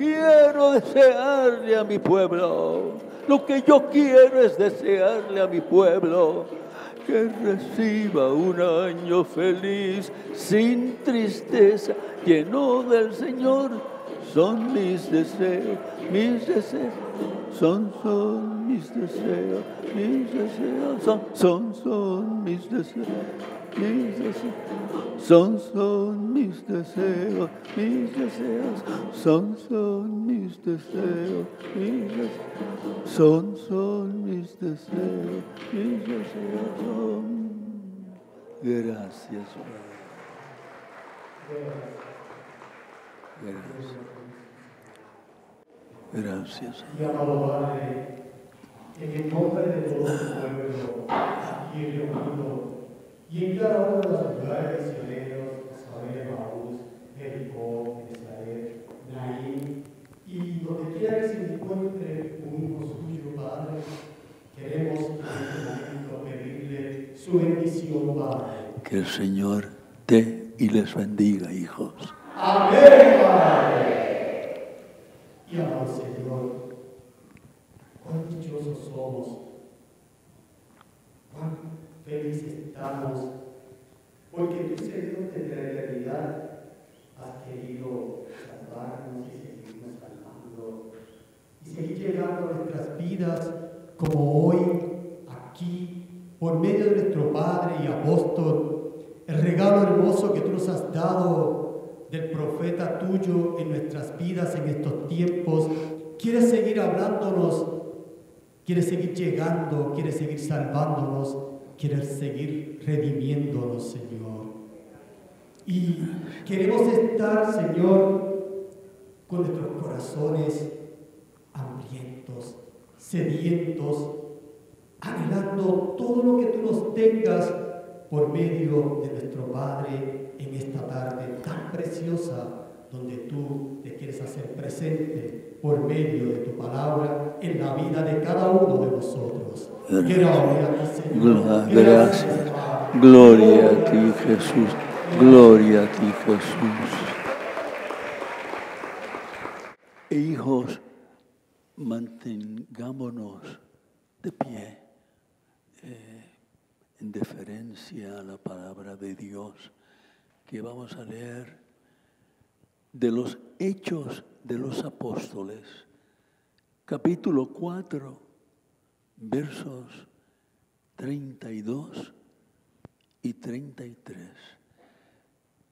quiero desearle a mi pueblo, lo que yo quiero es desearle a mi pueblo que reciba un año feliz, sin tristeza, lleno del Señor. Son mis deseos, son mis deseos, son mis deseos, son mis deseos, son mis deseos, son mis deseos, son. Gracias, Padre. Gracias. Gracias. Y amado Padre, en el nombre de todo tu pueblo, aquí reunido, y en cada uno de los lugares misioneros, Saber, Maús, Jericó, Israel, Naín, y donde quiera que se encuentre un hijo suyo, Padre, queremos en este momento pedirle su bendición, Padre. Que el Señor te y les bendiga, hijos. Amén, Padre. Y amado Señor, cuán dichosos somos, cuán felices estamos, porque tú, Señor, desde la eternidad has querido salvarnos y seguirnos salvando y seguir llegando a nuestras vidas como hoy, aquí, por medio de nuestro Padre y Apóstol, el regalo hermoso que tú nos has dado del profeta tuyo en nuestras vidas en estos tiempos. Quieres seguir hablándonos, quieres seguir llegando, quieres seguir salvándonos, quieres seguir redimiéndonos, Señor. Y queremos estar, Señor, con nuestros corazones hambrientos, sedientos, anhelando todo lo que tú nos tengas por medio de nuestro Padre en esta tarde tan preciosa, donde tú te quieres hacer presente por medio de tu palabra en la vida de cada uno de nosotros. Gracias. Gloria a ti, Jesús. Gloria a ti, Jesús. Hijos, mantengámonos de pie en deferencia a la palabra de Dios que vamos a leer de los Hechos de los Apóstoles, capítulo 4, versos 32 y 33.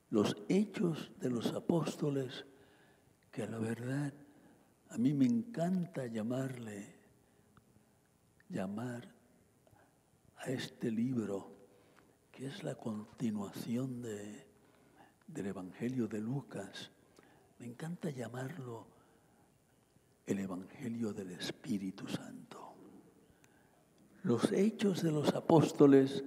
Los Hechos de los Apóstoles, que a la verdad a mí me encanta llamar a este libro, que es la continuación del Evangelio de Lucas. Me encanta llamarlo el Evangelio del Espíritu Santo. Los Hechos de los Apóstoles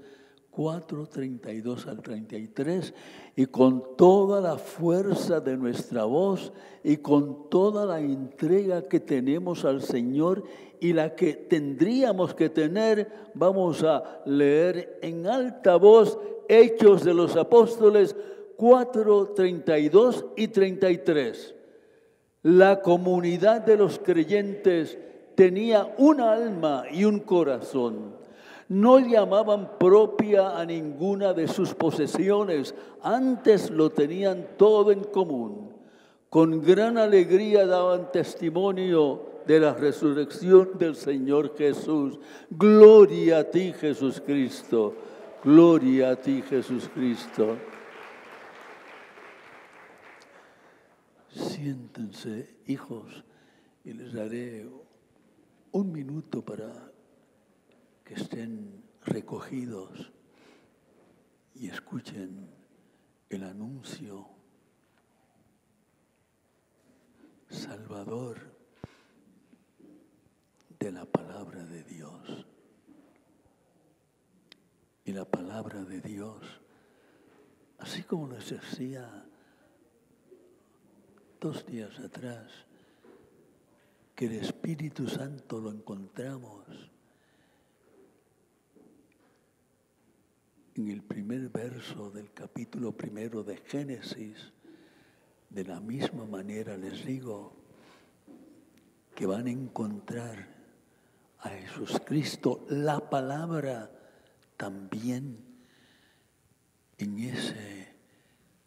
4, 32 al 33, y con toda la fuerza de nuestra voz y con toda la entrega que tenemos al Señor y la que tendríamos que tener, vamos a leer en alta voz Hechos de los Apóstoles 4, 32 y 33. La comunidad de los creyentes tenía un alma y un corazón. No llamaban propia a ninguna de sus posesiones, antes lo tenían todo en común. Con gran alegría daban testimonio de la resurrección del Señor Jesús. Gloria a ti, Jesús Cristo. Gloria a ti, Jesús Cristo. Siéntense, hijos, y les daré un minuto para que estén recogidos y escuchen el anuncio salvador de la palabra de Dios. Y la palabra de Dios, así como les decía 2 días atrás, que el Espíritu Santo lo encontramos en el primer verso del capítulo 1 de Génesis. De la misma manera les digo que van a encontrar a Jesucristo, la palabra, también en ese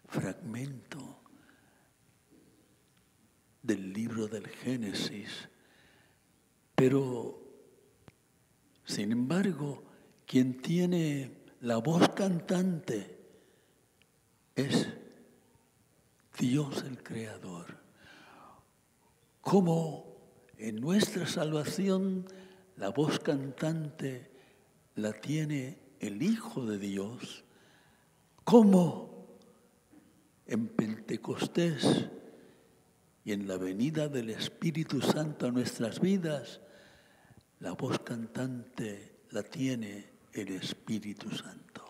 fragmento del libro del Génesis. Pero, sin embargo, quien tiene la voz cantante es Dios el Creador. Como en nuestra salvación la voz cantante la tiene el Hijo de Dios, como en Pentecostés y en la venida del Espíritu Santo a nuestras vidas, la voz cantante la tiene el Espíritu Santo.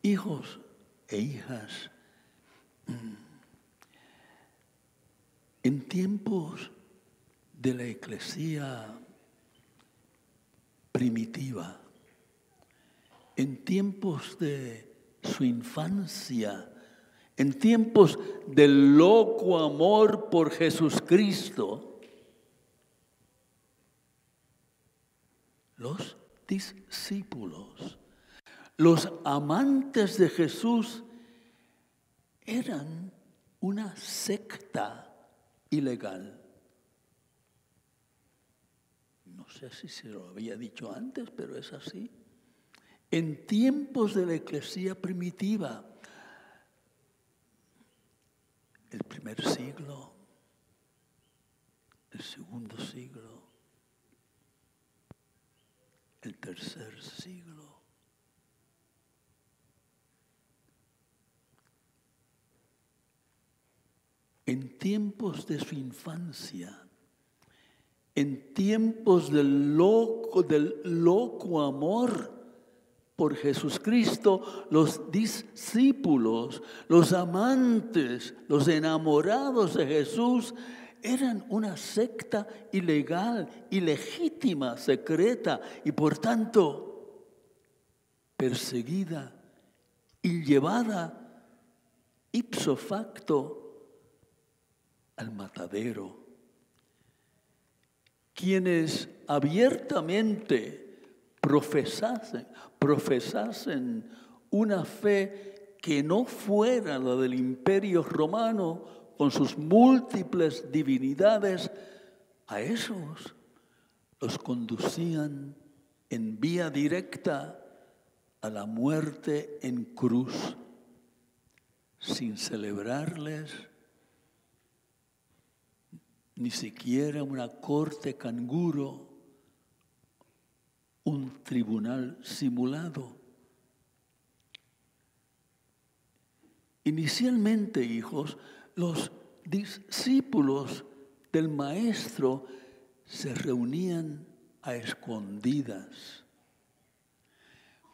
Hijos e hijas, en tiempos de la eclesía primitiva, en tiempos de su infancia, en tiempos del loco amor por Jesucristo, los discípulos, los amantes de Jesús, eran una secta ilegal. No sé si se lo había dicho antes, pero es así. En tiempos de la eclesía primitiva, el primer siglo, el segundo siglo, el tercer siglo, en tiempos de su infancia, en tiempos del loco amor por Jesucristo, los discípulos, los amantes, los enamorados de Jesús, eran una secta ilegal, ilegítima, secreta y por tanto perseguida y llevada ipso facto al matadero. Quienes abiertamente profesasen una fe que no fuera la del Imperio Romano con sus múltiples divinidades, a esos los conducían en vía directa a la muerte en cruz, sin celebrarles ni siquiera una corte canguro, un tribunal simulado. Inicialmente, hijos, los discípulos del Maestro se reunían a escondidas,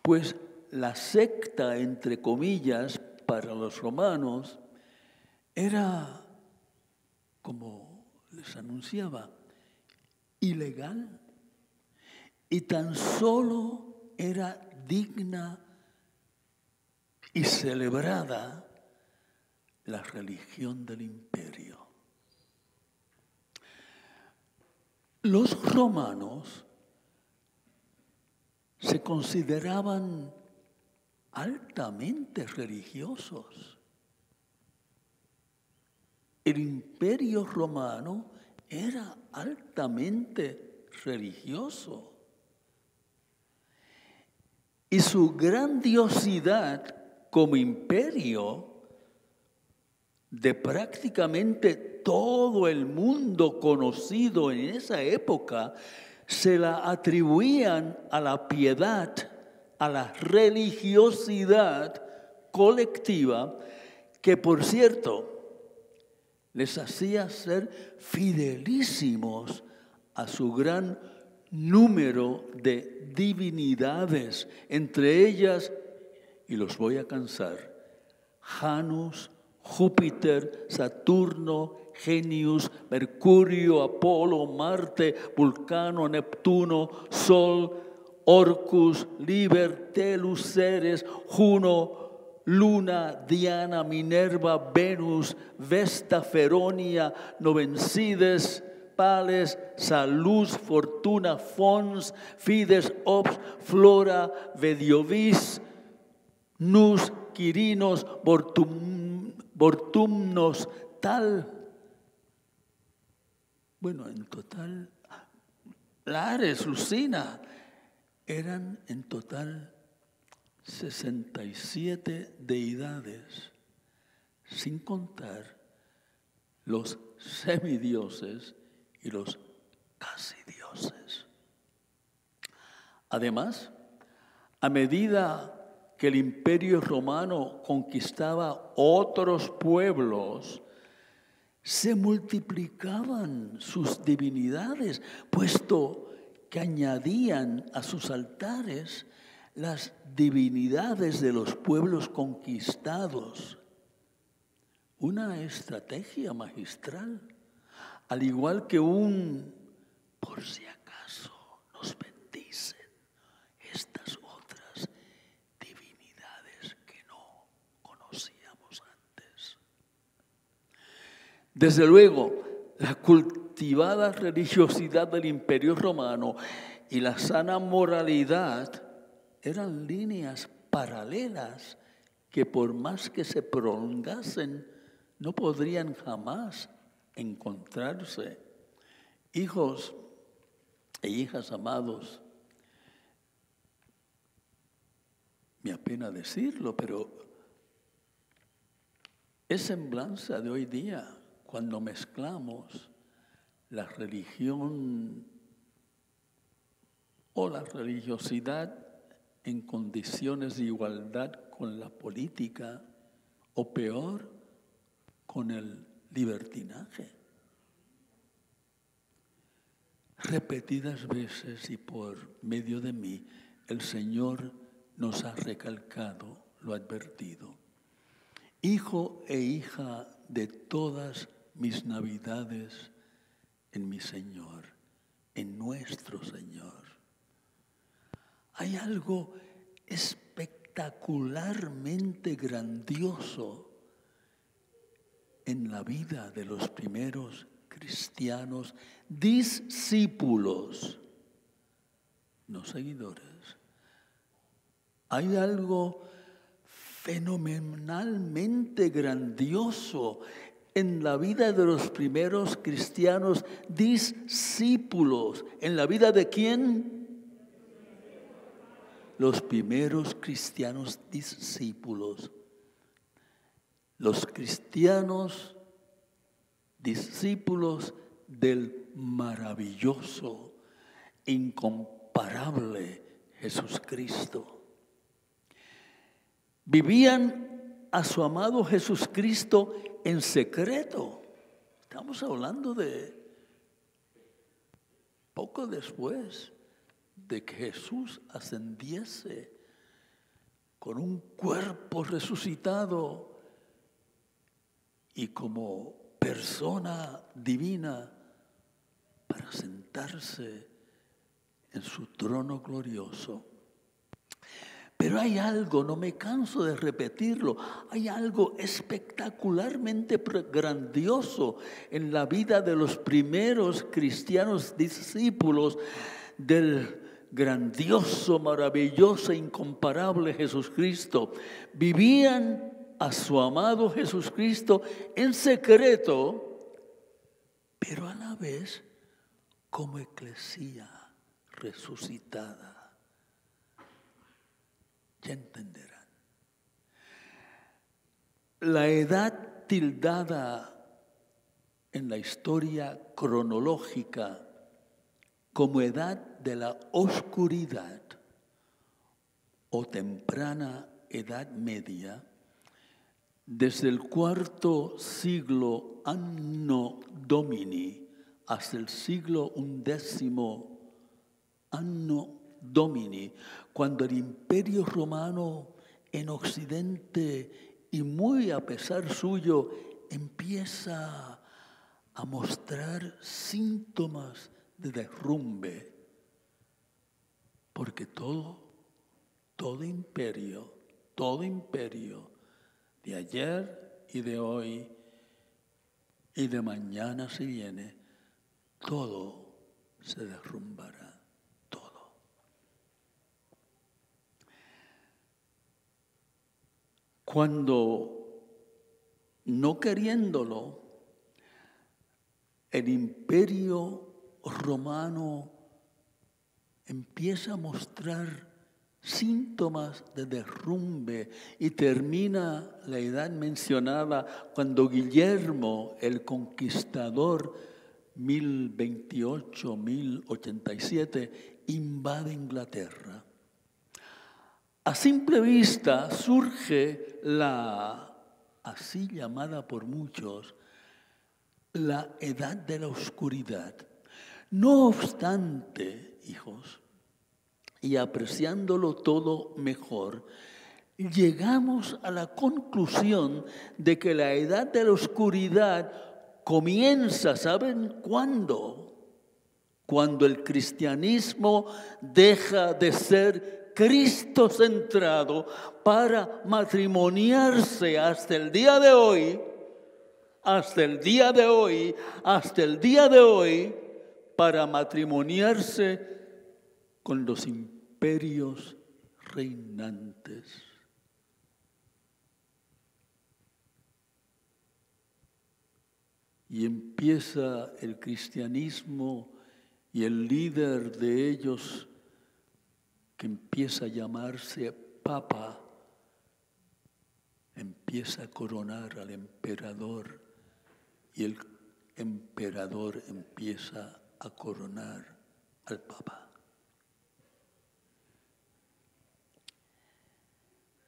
pues la secta, entre comillas, para los romanos, era, como les anunciaba, ilegal, y tan solo era digna y celebrada la religión del imperio. Los romanos se consideraban altamente religiosos. El imperio romano era altamente religioso. Y su grandiosidad como imperio de prácticamente todo el mundo conocido en esa época se la atribuían a la piedad, a la religiosidad colectiva, que por cierto les hacía ser fidelísimos a su gran número de divinidades, entre ellas, y los voy a cansar, Janus, Júpiter, Saturno, Genius, Mercurio, Apolo, Marte, Vulcano, Neptuno, Sol, Orcus, Liber, Telus, Ceres, Juno, Luna, Diana, Minerva, Venus, Vesta, Feronia, Novencides, Pales, Salus, Fortuna, Fons, Fides, Ops, Flora, Vediovis, Nus, Quirinos, Vortumnos, tal. Bueno, en total, Lares, Lucina, eran en total 67 deidades, sin contar los semidioses y los casi dioses. Además, a medida que el Imperio Romano conquistaba otros pueblos, se multiplicaban sus divinidades, puesto que añadían a sus altares las divinidades de los pueblos conquistados. Una estrategia magistral, al igual que por si acaso nos bendicen estas otras divinidades que no conocíamos antes. Desde luego, la cultivada religiosidad del Imperio Romano y la sana moralidad eran líneas paralelas que por más que se prolongasen, no podrían jamás encontrarse. Hijos e hijas amados, me apena decirlo, pero es semblanza de hoy día cuando mezclamos la religión o la religiosidad en condiciones de igualdad con la política, o peor, con el libertinaje. Repetidas veces y por medio de mí, el Señor nos ha recalcado lo advertido. Hijo e hija de todas mis navidades en mi Señor, en nuestro Señor. Hay algo espectacularmente grandioso en la vida de los primeros cristianos, discípulos, no seguidores. Hay algo fenomenalmente grandioso en la vida de los primeros cristianos discípulos. ¿En la vida de quién? Los primeros cristianos discípulos. Los cristianos discípulos del maravilloso, incomparable Jesucristo. Vivían a su amado Jesucristo en secreto. Estamos hablando de poco después de que Jesús ascendiese con un cuerpo resucitado y como persona divina para sentarse en su trono glorioso. Pero hay algo, no me canso de repetirlo, hay algo espectacularmente grandioso en la vida de los primeros cristianos discípulos del grandioso, maravilloso, incomparable Jesucristo. Vivían a su amado Jesucristo en secreto, pero a la vez como eclesía resucitada. Ya entenderán. La edad tildada en la historia cronológica como edad de la oscuridad o temprana edad media, desde el IV siglo Anno Domini hasta el siglo XI Anno Domini, cuando el Imperio Romano en Occidente y muy a pesar suyo empieza a mostrar síntomas de derrumbe, porque todo imperio de ayer y de hoy y de mañana si viene, todo se derrumbará, todo. Cuando, no queriéndolo, el imperio romano empieza a mostrar síntomas de derrumbe y termina la edad mencionada cuando Guillermo el Conquistador, 1028, 1087, invade Inglaterra. A simple vista surge la, así llamada por muchos, la edad de la oscuridad. No obstante, hijos, y apreciándolo todo mejor, llegamos a la conclusión de que la edad de la oscuridad comienza, ¿saben cuándo? Cuando el cristianismo deja de ser cristocentrado para matrimoniarse hasta el día de hoy, para matrimoniarse con los imperios reinantes. Y empieza el cristianismo y el líder de ellos, que empieza a llamarse Papa, empieza a coronar al emperador y el emperador empieza a coronar al Papa.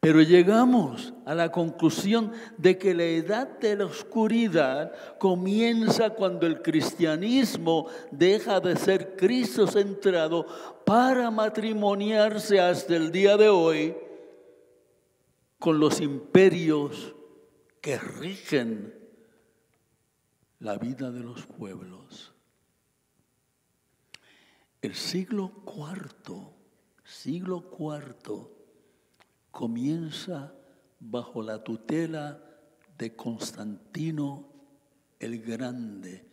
Pero llegamos a la conclusión de que la edad de la oscuridad comienza cuando el cristianismo deja de ser cristocentrado para matrimoniarse hasta el día de hoy con los imperios que rigen la vida de los pueblos. El siglo IV, comienza bajo la tutela de Constantino el Grande,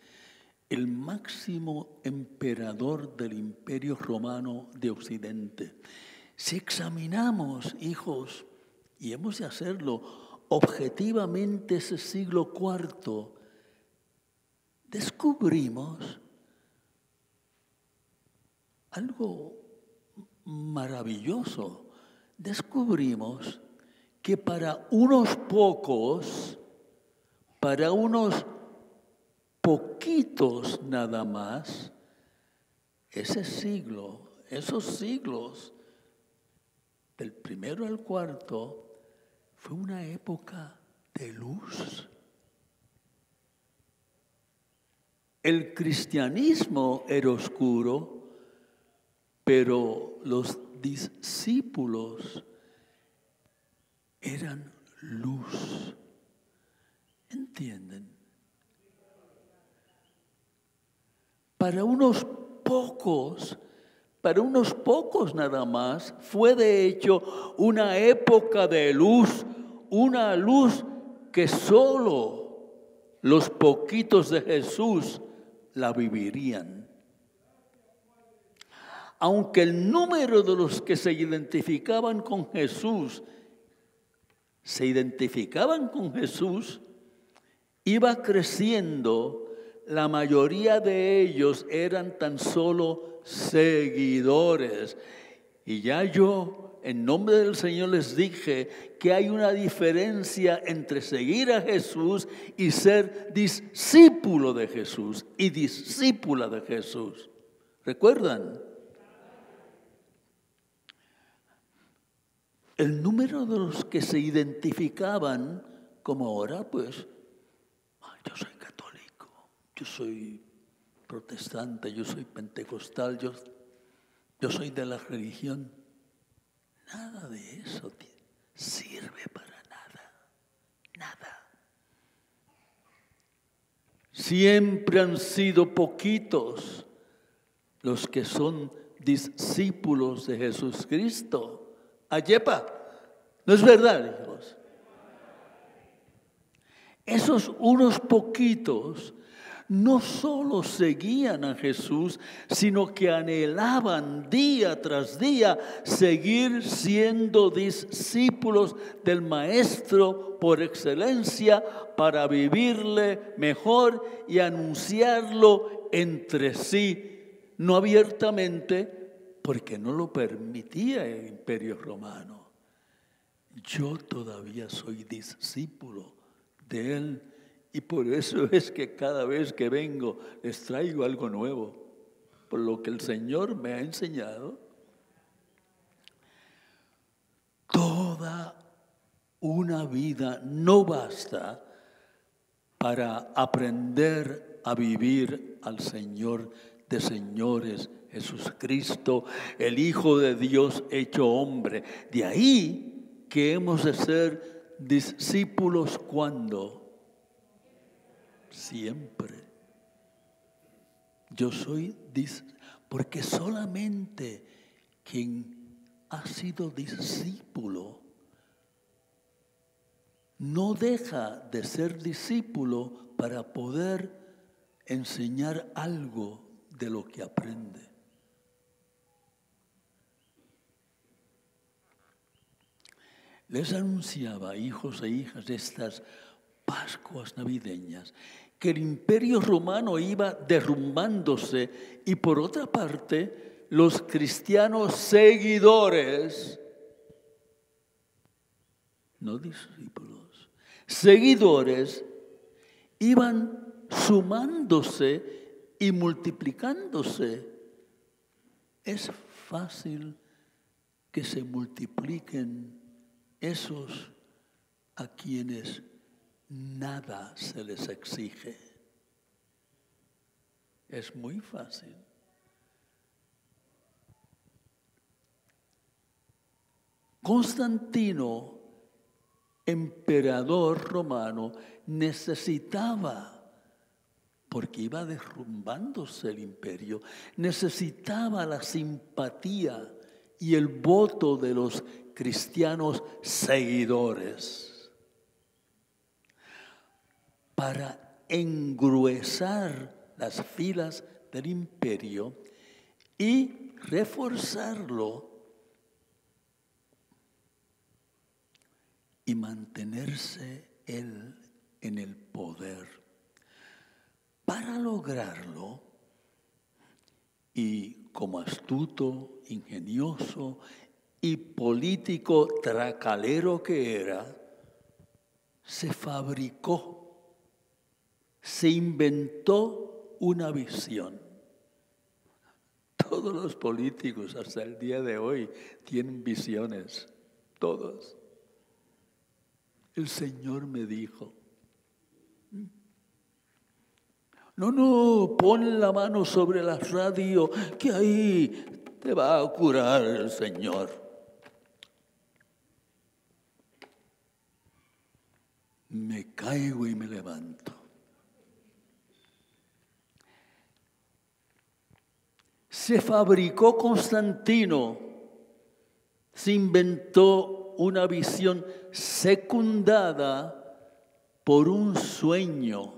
el máximo emperador del Imperio Romano de Occidente. Si examinamos, hijos, y hemos de hacerlo objetivamente, ese siglo IV, descubrimos algo maravilloso. Descubrimos que para unos poquitos nada más, esos siglos del primero al cuarto, fue una época de luz. El cristianismo era oscuro, pero los discípulos eran luz. ¿Entienden? Para unos pocos nada más, fue de hecho una época de luz, una luz que solo los poquitos de Jesús la vivirían. Aunque el número de los que se identificaban con Jesús, iba creciendo, la mayoría de ellos eran tan solo seguidores. Y ya yo, en nombre del Señor, les dije que hay una diferencia entre seguir a Jesús y ser discípulo de Jesús y discípula de Jesús. ¿Recuerdan? El número de los que se identificaban como ahora, pues, yo soy católico, yo soy protestante, yo soy pentecostal, yo soy de la religión. Nada de eso sirve para nada. Siempre han sido poquitos los que son discípulos de Jesucristo. Ayepa, ¿no es verdad, hijos? esos unos poquitos no solo seguían a Jesús, sino que anhelaban día tras día seguir siendo discípulos del Maestro por excelencia para vivirle mejor y anunciarlo entre sí, no abiertamente, porque no lo permitía el Imperio Romano. Yo todavía soy discípulo de Él. Y por eso es que cada vez que vengo les traigo algo nuevo, por lo que el Señor me ha enseñado. Toda una vida no basta para aprender a vivir al Señor de señores, Jesucristo, el Hijo de Dios hecho hombre. De ahí que hemos de ser discípulos cuando siempre. Yo soy porque solamente quien ha sido discípulo no deja de ser discípulo para poder enseñar algo de lo que aprende. Les anunciaba, hijos e hijas de estas Pascuas navideñas, que el Imperio Romano iba derrumbándose y por otra parte los cristianos seguidores, no discípulos, seguidores, iban sumándose y multiplicándose. Es fácil que se multipliquen esos a quienes nada se les exige. Es muy fácil. Constantino, emperador romano, necesitaba, porque iba derrumbándose el imperio, necesitaba la simpatía y el voto de los cristianos seguidores para engruesar las filas del imperio y reforzarlo y mantenerse él en el poder. Para lograrlo, y como astuto, ingenioso y político tracalero que era, se fabricó, se inventó una visión. Todos los políticos hasta el día de hoy tienen visiones, todos. El Señor me dijo, no, pon la mano sobre la radio, que ahí te va a curar el Señor. Me caigo y me levanto. Se fabricó Constantino, se inventó una visión secundada por un sueño.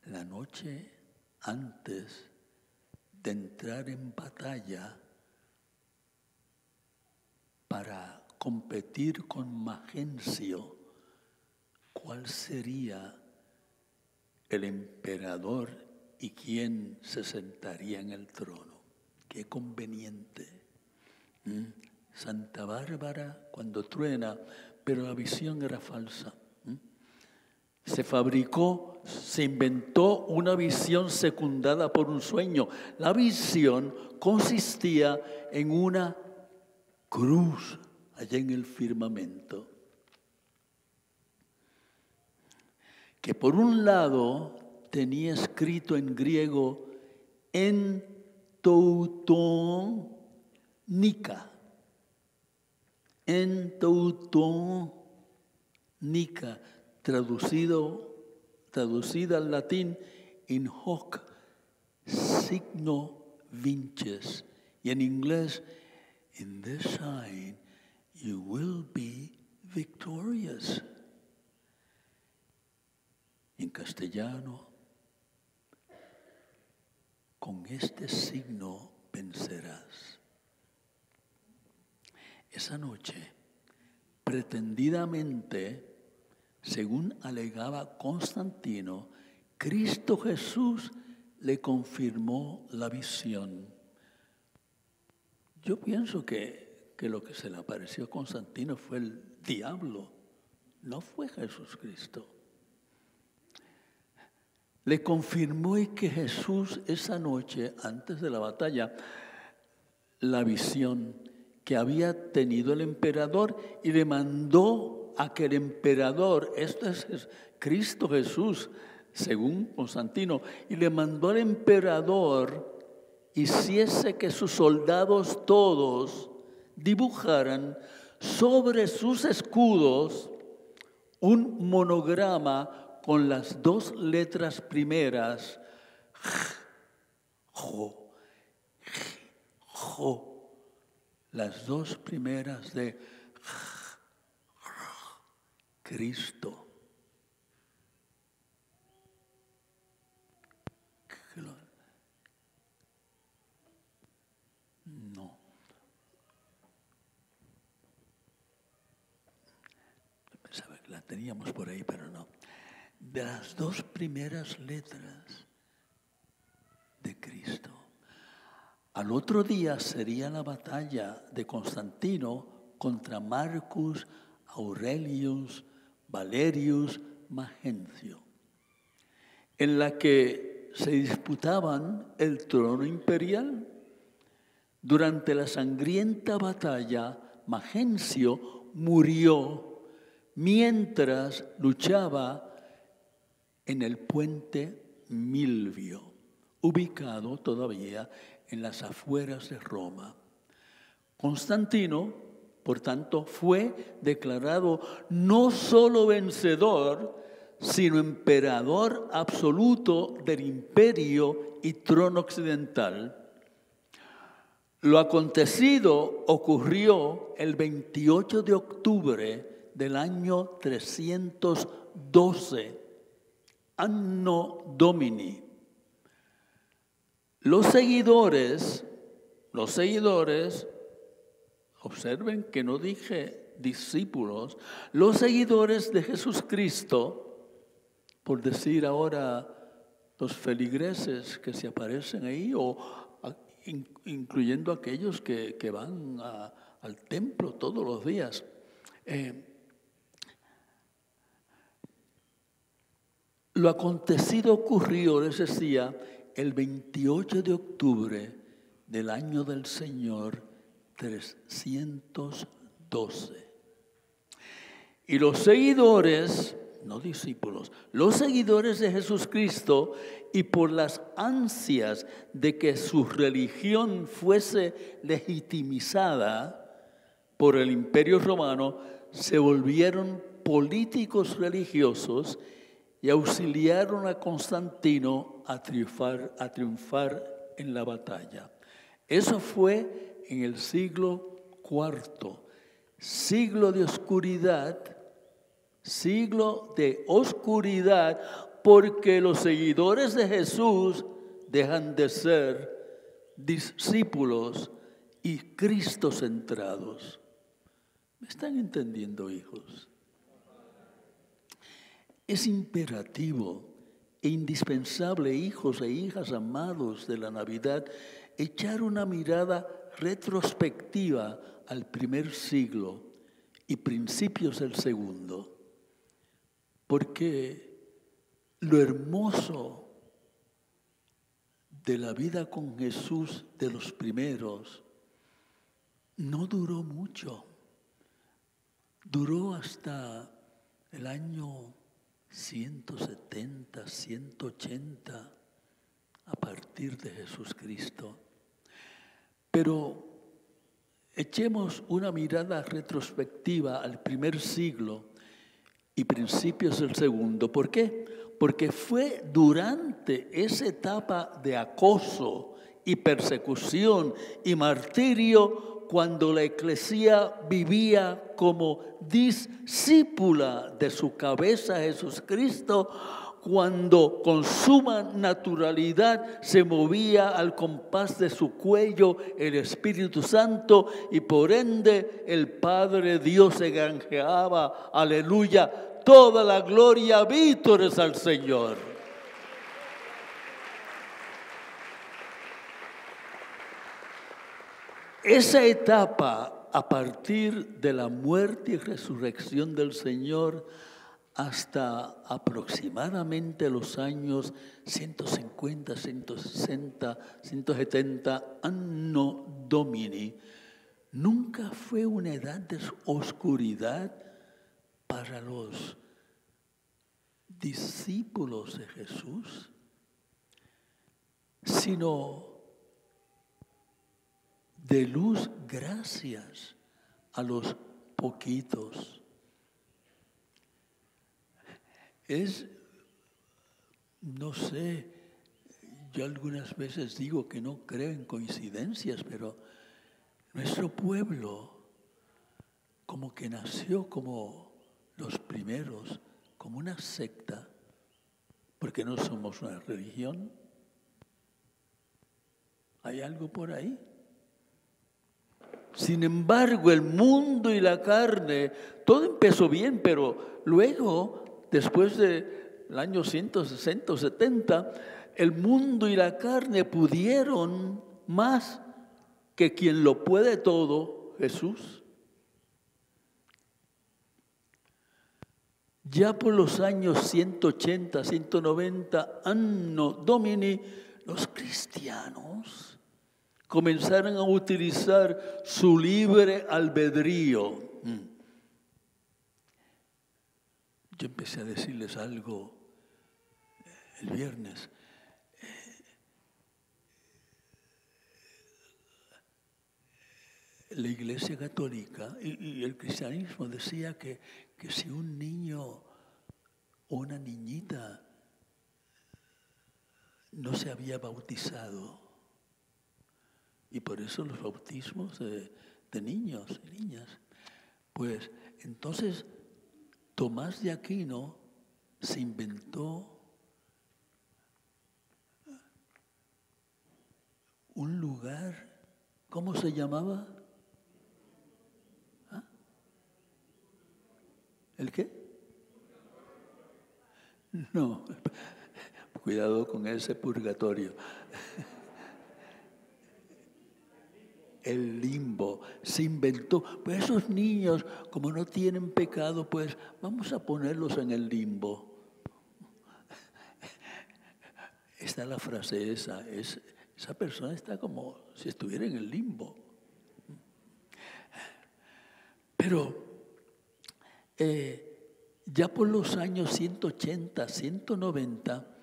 La noche antes de entrar en batalla para competir con Magencio, ¿cuál sería el emperador y quién se sentaría en el trono? Qué conveniente. Santa Bárbara cuando truena, pero la visión era falsa. Se fabricó, se inventó una visión secundada por un sueño. La visión consistía en una cruz allá en el firmamento, que por un lado tenía escrito en griego en Teutónica, traducida al latín in hoc signo vinces, y en inglés in this sign you will be victorious. En castellano, con este signo vencerás. Esa noche, pretendidamente, según alegaba Constantino, Cristo Jesús le confirmó la visión. Yo pienso que lo que se le apareció a Constantino fue el diablo, no fue Jesucristo. Le confirmó que Jesús esa noche, antes de la batalla, la visión que había tenido el emperador y le mandó a que el emperador, esto es Cristo Jesús, según Constantino, y le mandó al emperador hiciese que sus soldados todos dibujaran sobre sus escudos un monograma con las dos letras primeras, las dos primeras de Cristo. No. Pensaba que la teníamos por ahí, pero no. De las dos primeras letras de Cristo. Al otro día sería la batalla de Constantino contra Marcus Aurelius Valerius Magencio, en la que se disputaban el trono imperial. Durante la sangrienta batalla, Magencio murió mientras luchaba en el puente Milvio, ubicado todavía en las afueras de Roma. Constantino, por tanto, fue declarado no solo vencedor, sino emperador absoluto del imperio y trono occidental. Lo acontecido ocurrió el 28 de octubre del año 312, Anno Domini. Los seguidores, observen que no dije discípulos, los seguidores de Jesucristo, por decir ahora los feligreses que se aparecen ahí, o incluyendo aquellos que van al templo todos los días. Lo acontecido ocurrió, les decía, el 28 de octubre del año del Señor 312. Y los seguidores, no discípulos, los seguidores de Jesucristo, y por las ansias de que su religión fuese legitimizada por el Imperio Romano, se volvieron políticos religiosos y auxiliaron a Constantino a triunfar en la batalla. Eso fue en el siglo IV, siglo de oscuridad, porque los seguidores de Jesús dejan de ser discípulos y cristocentrados. ¿Me están entendiendo, hijos? Es imperativo e indispensable, hijos e hijas amados de la Navidad, echar una mirada retrospectiva al primer siglo y principios del segundo, porque lo hermoso de la vida con Jesús de los primeros no duró mucho, duró hasta el año 170, 180 a partir de Jesucristo. Pero echemos una mirada retrospectiva al primer siglo y principios del segundo. ¿Por qué? Porque fue durante esa etapa de acoso y persecución y martirio cuando la Iglesia vivía como discípula de su cabeza Jesucristo, cuando con suma naturalidad se movía al compás de su cuello el Espíritu Santo y por ende el Padre Dios se granjeaba, aleluya, toda la gloria, vítores al Señor. Esa etapa, a partir de la muerte y resurrección del Señor, hasta aproximadamente los años 150, 160, 170 Anno Domini, nunca fue una edad de oscuridad para los discípulos de Jesús, sino de luz gracias a los poquitos. No sé, yo algunas veces digo que no creo en coincidencias, pero nuestro pueblo como que nació como los primeros, como una secta, porque no somos una religión. ¿Hay algo por ahí? Sin embargo, el mundo y la carne, todo empezó bien, pero luego, después del año 160 o 70, el mundo y la carne pudieron más que quien lo puede todo, Jesús. Ya por los años 180, 190, Anno Domini, los cristianos comenzaron a utilizar su libre albedrío. Yo empecé a decirles algo el viernes. La Iglesia Católica y el cristianismo decía que si un niño o una niñita no se había bautizado, y por eso los bautismos de niños y niñas, pues entonces Tomás de Aquino se inventó un lugar, ¿cómo se llamaba? ¿Ah? ¿El qué? No, cuidado con ese purgatorio. El limbo se inventó. Pues esos niños, como no tienen pecado, pues vamos a ponerlos en el limbo. Está la frase esa persona está como si estuviera en el limbo. Pero ya por los años 180, 190,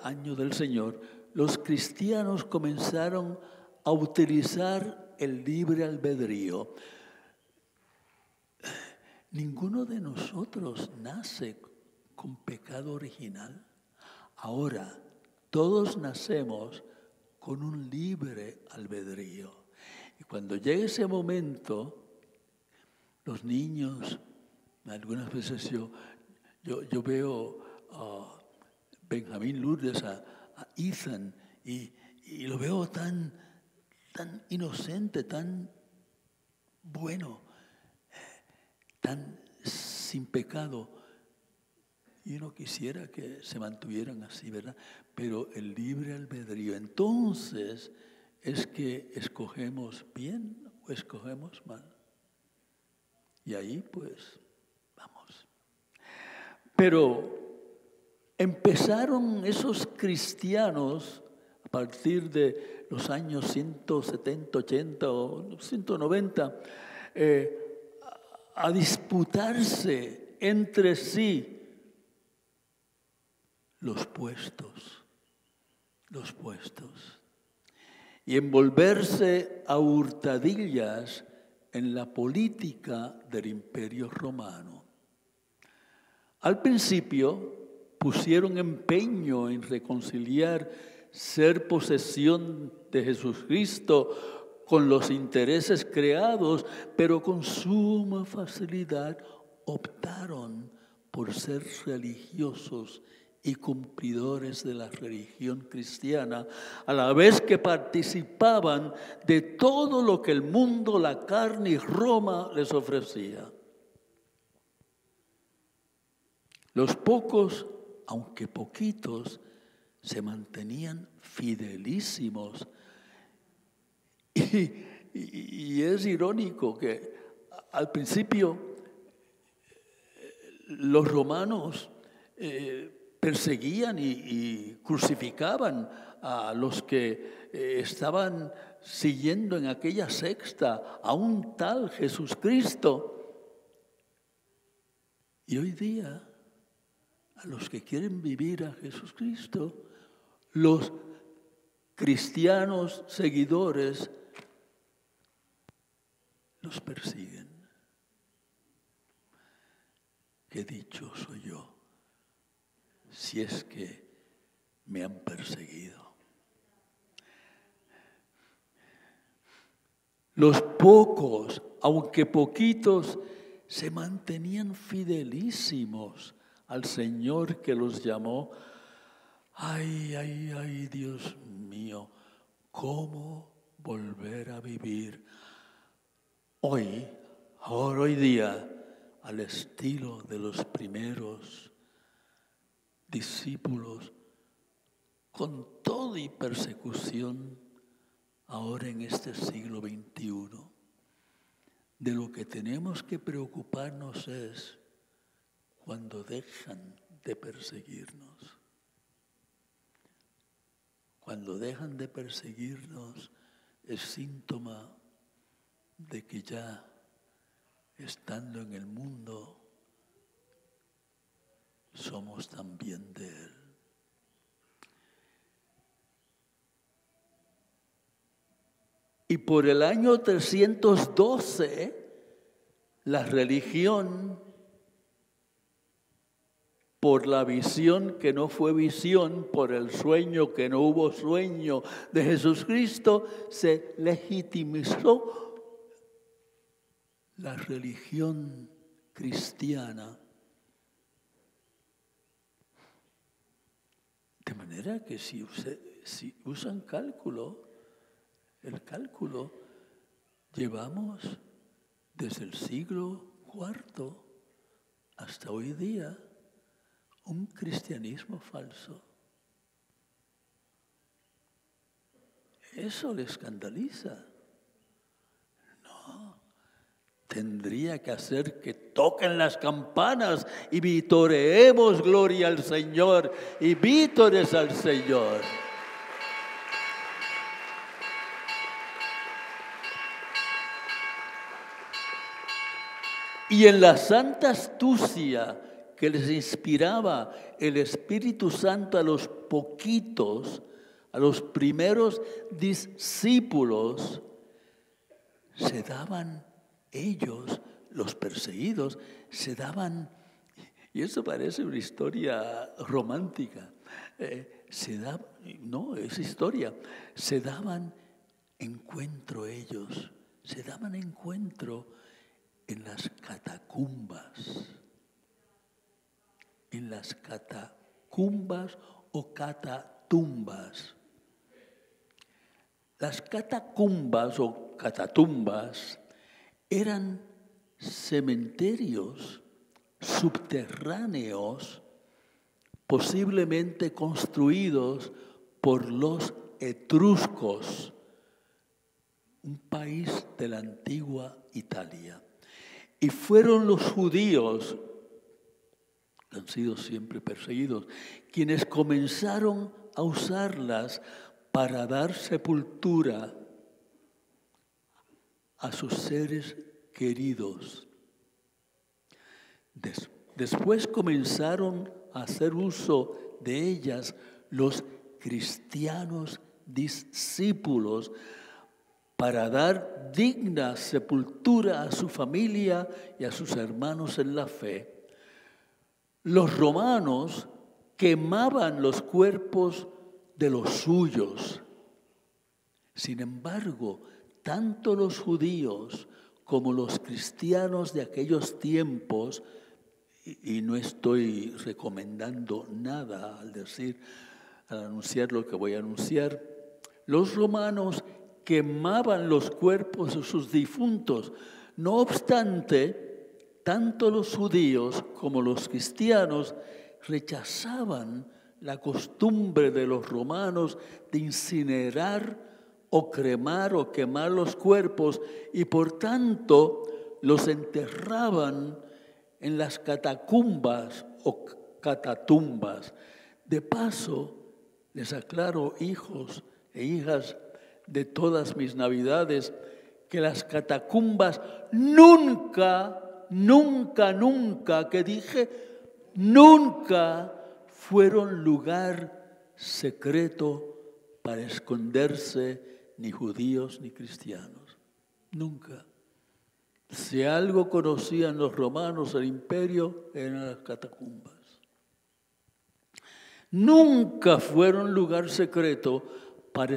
año del Señor, los cristianos comenzaron a utilizar el libre albedrío. Ninguno de nosotros nace con pecado original. Ahora, todos nacemos con un libre albedrío. Y cuando llegue ese momento, los niños, algunas veces yo veo a Benjamín Lourdes, a Ethan, y lo veo tan inocente, tan bueno, tan sin pecado. Y uno quisiera que se mantuvieran así, ¿verdad? Pero el libre albedrío, entonces, es que escogemos bien o escogemos mal. Y ahí, pues, vamos. Pero empezaron esos cristianos a partir de los años 170, 80 o 190 a disputarse entre sí los puestos y envolverse a hurtadillas en la política del Imperio Romano. Al principio pusieron empeño en reconciliar ser posesión de Jesucristo con los intereses creados, pero con suma facilidad optaron por ser religiosos y cumplidores de la religión cristiana, a la vez que participaban de todo lo que el mundo, la carne y Roma les ofrecía. Los pocos, aunque poquitos, se mantenían fidelísimos. Y es irónico que al principio los romanos perseguían y crucificaban a los que estaban siguiendo en aquella secta a un tal Jesucristo. Y hoy día, a los que quieren vivir a Jesucristo, los cristianos seguidores los persiguen. Qué dichoso yo, si es que me han perseguido. Los pocos, aunque poquitos, se mantenían fidelísimos al Señor que los llamó. Ay, ay, ay, Dios mío, ¿cómo volver a vivir hoy día, al estilo de los primeros discípulos, con todo y persecución, ahora en este siglo XXI? De lo que tenemos que preocuparnos es cuando dejan de perseguirnos. Cuando dejan de perseguirnos es síntoma de que ya estando en el mundo somos también de Él. Y por el año 312, la religión, por la visión que no fue visión, por el sueño que no hubo sueño de Jesucristo, se legitimizó la religión cristiana. De manera que si usan el cálculo, llevamos desde el siglo IV hasta hoy día un cristianismo falso. Eso le escandaliza. No, tendría que hacer que toquen las campanas y vitoreemos gloria al Señor y vítores al Señor. Y en la santa astucia que les inspiraba el Espíritu Santo a los poquitos, a los primeros discípulos, se daban ellos, los perseguidos, se daban, y eso parece una historia romántica, no, es historia, se daban encuentro ellos, se daban encuentro en las catacumbas. En las catacumbas o catatumbas. Las catacumbas o catatumbas eran cementerios subterráneos, posiblemente construidos por los etruscos, un país de la antigua Italia. Y fueron los judíos, que han sido siempre perseguidos, quienes comenzaron a usarlas para dar sepultura a sus seres queridos. Después comenzaron a hacer uso de ellas los cristianos discípulos para dar digna sepultura a su familia y a sus hermanos en la fe. Los romanos quemaban los cuerpos de los suyos. Sin embargo, tanto los judíos como los cristianos de aquellos tiempos, y no estoy recomendando nada al anunciar lo que voy a anunciar, los romanos quemaban los cuerpos de sus difuntos. No obstante, tanto los judíos como los cristianos rechazaban la costumbre de los romanos de incinerar o cremar o quemar los cuerpos, y por tanto los enterraban en las catacumbas o catatumbas. De paso, les aclaro, hijos e hijas de todas mis navidades, que las catacumbas nunca, que dije, nunca fueron lugar secreto para esconderse ni judíos ni cristianos. Nunca. Si algo conocían los romanos, el imperio, eran las catacumbas. Nunca fueron lugar secreto para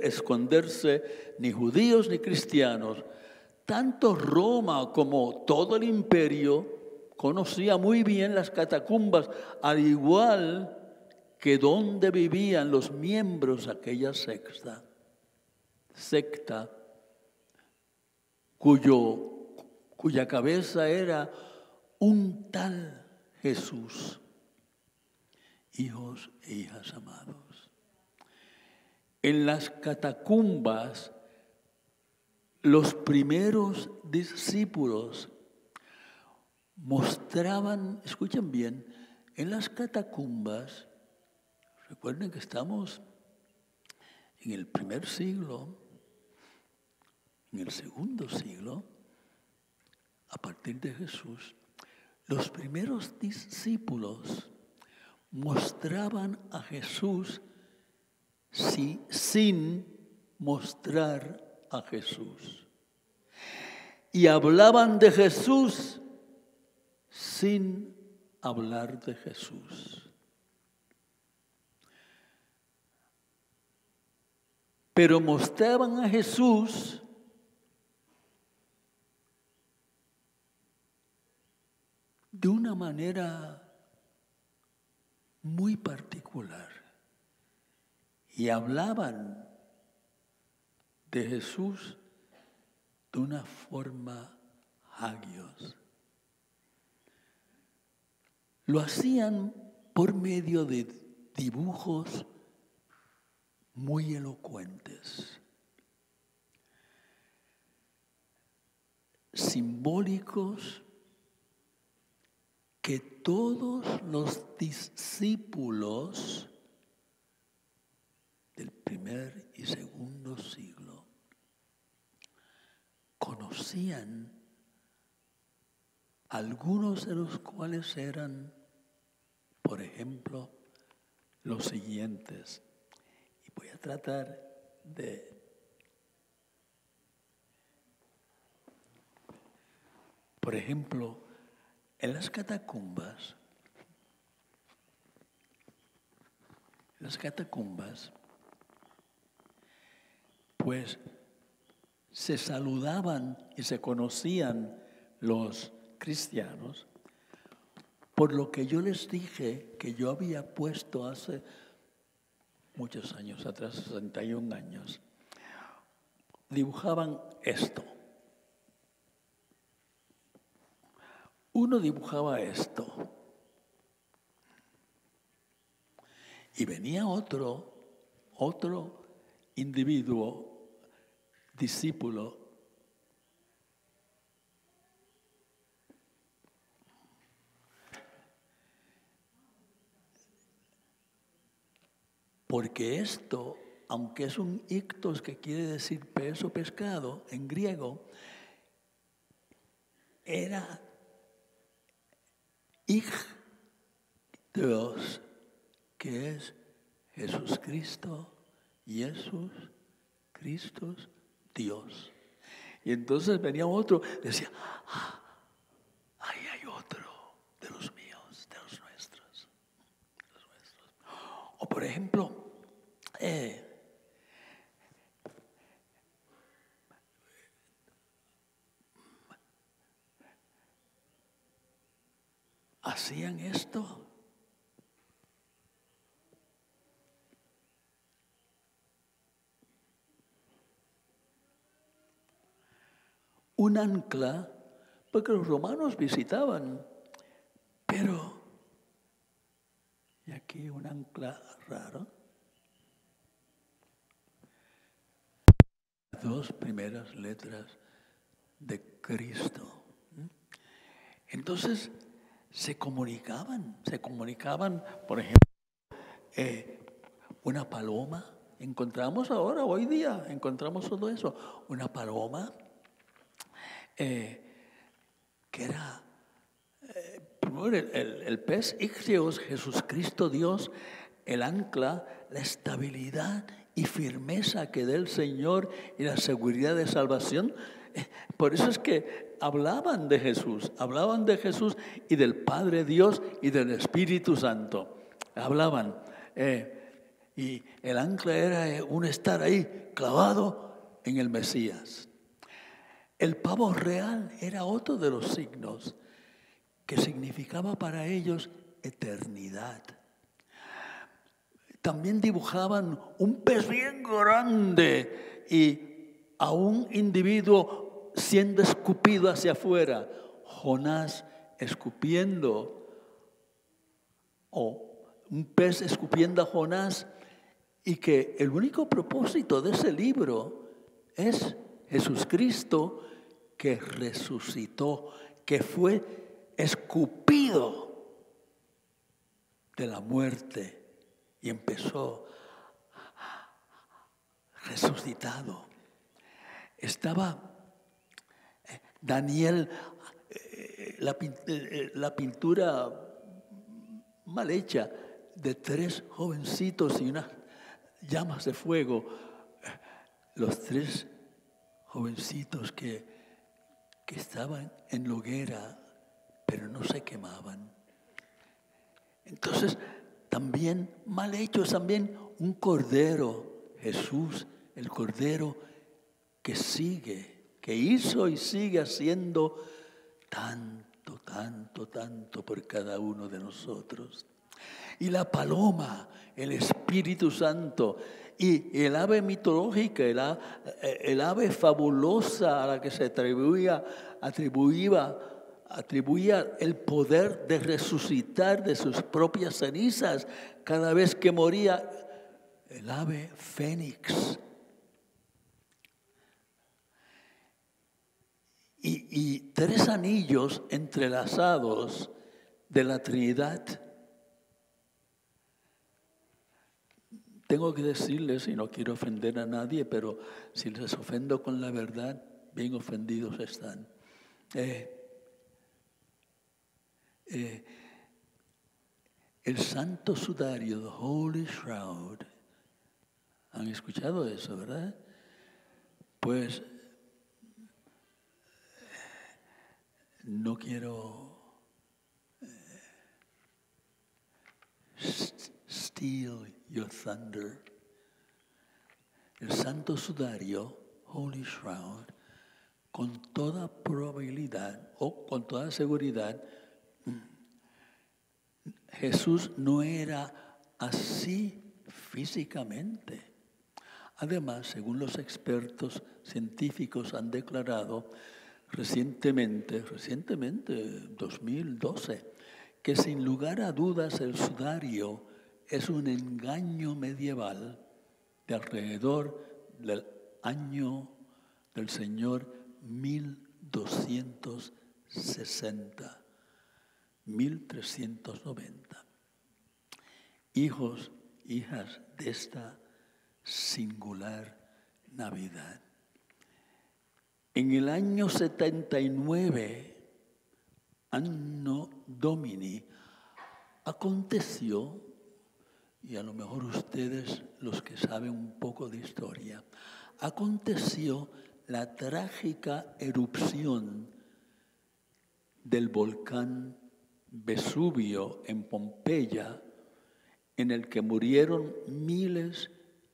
esconderse ni judíos ni cristianos. Tanto Roma como todo el imperio conocía muy bien las catacumbas, al igual que donde vivían los miembros de aquella secta cuya cabeza era un tal Jesús. Hijos e hijas amados, en las catacumbas los primeros discípulos mostraban, escuchen bien, en las catacumbas, recuerden que estamos en el primer siglo, en el segundo siglo, a partir de Jesús, los primeros discípulos mostraban a Jesús sin mostrar a Jesús. Y hablaban de Jesús sin hablar de Jesús. Pero mostraban a Jesús de una manera muy particular y hablaban de Jesús de una forma hagios. Lo hacían por medio de dibujos muy elocuentes, simbólicos, que todos los discípulos del primer y segundo siglo conocían, algunos de los cuales eran, por ejemplo, los siguientes. Y voy a tratar de por ejemplo, en las catacumbas, pues se saludaban y se conocían los cristianos por lo que yo les dije que yo había puesto hace muchos años atrás, 61 años. Dibujaban esto. Uno dibujaba esto. Y venía otro individuo, discípulo, porque esto, aunque es un ictos que quiere decir pez o pescado en griego, era Dios, que es Jesús Cristo, Dios. Y entonces venía otro, decía, ahí hay otro de los míos, de los nuestros. O por ejemplo, esto. Un ancla, porque los romanos visitaban, pero, y aquí un ancla raro, las dos primeras letras de Cristo. Entonces se comunicaban, por ejemplo, una paloma. Encontramos ahora, hoy día, encontramos todo eso, una paloma que era el pez Ichthys, Jesucristo Dios, el ancla, la estabilidad y firmeza que da el Señor y la seguridad de salvación. Por eso es que hablaban de Jesús y del Padre Dios y del Espíritu Santo. Hablaban. Y el ancla era un estar ahí clavado en el Mesías. El pavo real era otro de los signos que significaba para ellos eternidad. También dibujaban un pez bien grande y a un individuo siendo escupido hacia afuera. Jonás escupiendo, o un pez escupiendo a Jonás, y que el único propósito de ese libro es Jesucristo que resucitó, que fue escupido de la muerte y empezó resucitado. Estaba Daniel, la pintura mal hecha de 3 jovencitos y unas llamas de fuego. Los 3 jovencitos que estaban en la hoguera, pero no se quemaban. Entonces, también mal hechos, también un cordero, Jesús, el cordero que sigue, que hizo y sigue haciendo tanto por cada uno de nosotros. Y la paloma, el Espíritu Santo, y el ave mitológica, el ave fabulosa a la que se atribuía el poder de resucitar de sus propias cenizas cada vez que moría, el ave fénix. Y 3 anillos entrelazados de la Trinidad. Tengo que decirles, y no quiero ofender a nadie, pero si les ofendo con la verdad, bien ofendidos están. El santo sudario, the Holy Shroud. ¿Han escuchado eso, verdad? Pues no quiero steal your thunder. El santo sudario, Holy Shroud, con toda probabilidad o con toda seguridad, Jesús no era así físicamente. Además, según los expertos científicos han declarado recientemente, 2012, que sin lugar a dudas el sudario es un engaño medieval de alrededor del año del Señor 1260, 1390. Hijos, hijas de esta singular Navidad. En el año 79, Anno Domini, aconteció, y a lo mejor ustedes, los que saben un poco de historia, aconteció la trágica erupción del volcán Vesubio en Pompeya, en el que murieron miles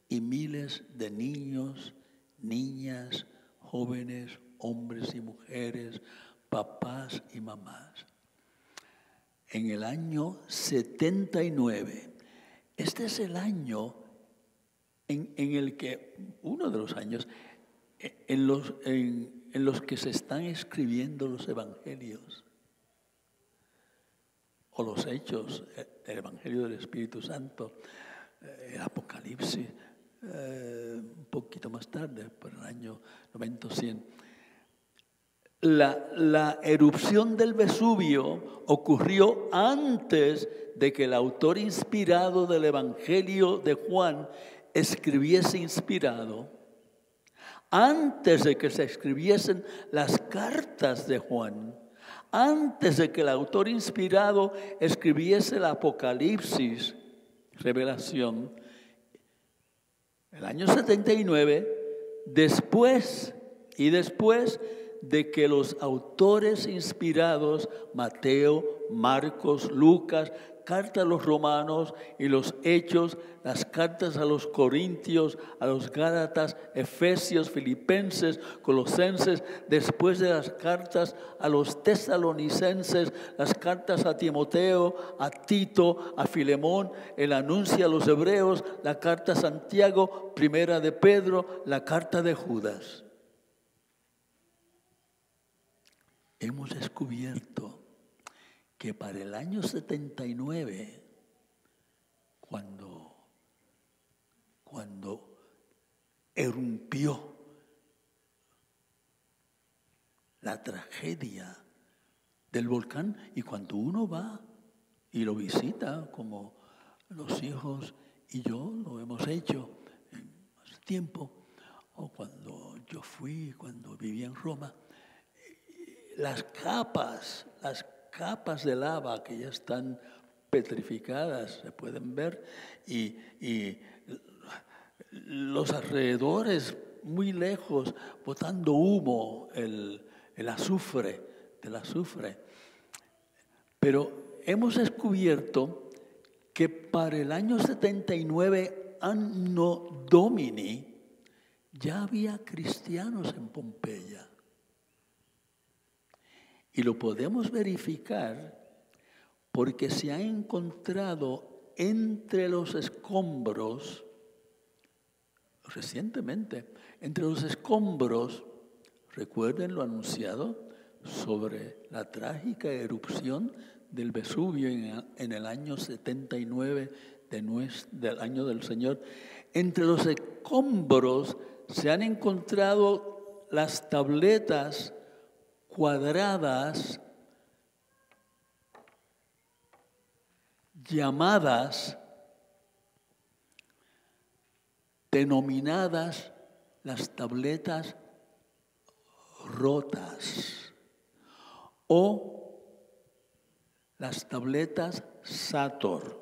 y miles de niños, niñas, jóvenes, hombres y mujeres, papás y mamás. en el año 79. Este es el año en el que, uno de los años, en los que se están escribiendo los evangelios o los hechos, el Evangelio del Espíritu Santo, el Apocalipsis, un poquito más tarde, por el año 90 o 100. La erupción del Vesubio ocurrió antes de que el autor inspirado del Evangelio de Juan escribiese inspirado, antes de que se escribiesen las cartas de Juan, antes de que el autor inspirado escribiese el Apocalipsis, revelación, el año 79, después de que los autores inspirados, Mateo, Marcos, Lucas, carta a los romanos y los hechos, las cartas a los corintios, a los gálatas, efesios, filipenses, colosenses, después de las cartas a los tesalonicenses, las cartas a Timoteo, a Tito, a Filemón, el anuncio a los hebreos, la carta a Santiago, primera de Pedro, la carta de Judas. Hemos descubierto que para el año 79, cuando irrumpió la tragedia del volcán, y cuando uno va y lo visita, como los hijos y yo lo hemos hecho hace tiempo, o cuando yo fui, cuando vivía en Roma, las capas de lava que ya están petrificadas se pueden ver, y los alrededores muy lejos botando humo, el azufre, del azufre. Pero hemos descubierto que para el año 79 Anno Domini ya había cristianos en Pompeya. Y lo podemos verificar porque se ha encontrado entre los escombros, recientemente, entre los escombros, recuerden lo anunciado sobre la trágica erupción del Vesubio en el año 79 del año del Señor. Entre los escombros se han encontrado las tabletas cuadradas llamadas, denominadas las tabletas rotas o las tabletas Sator.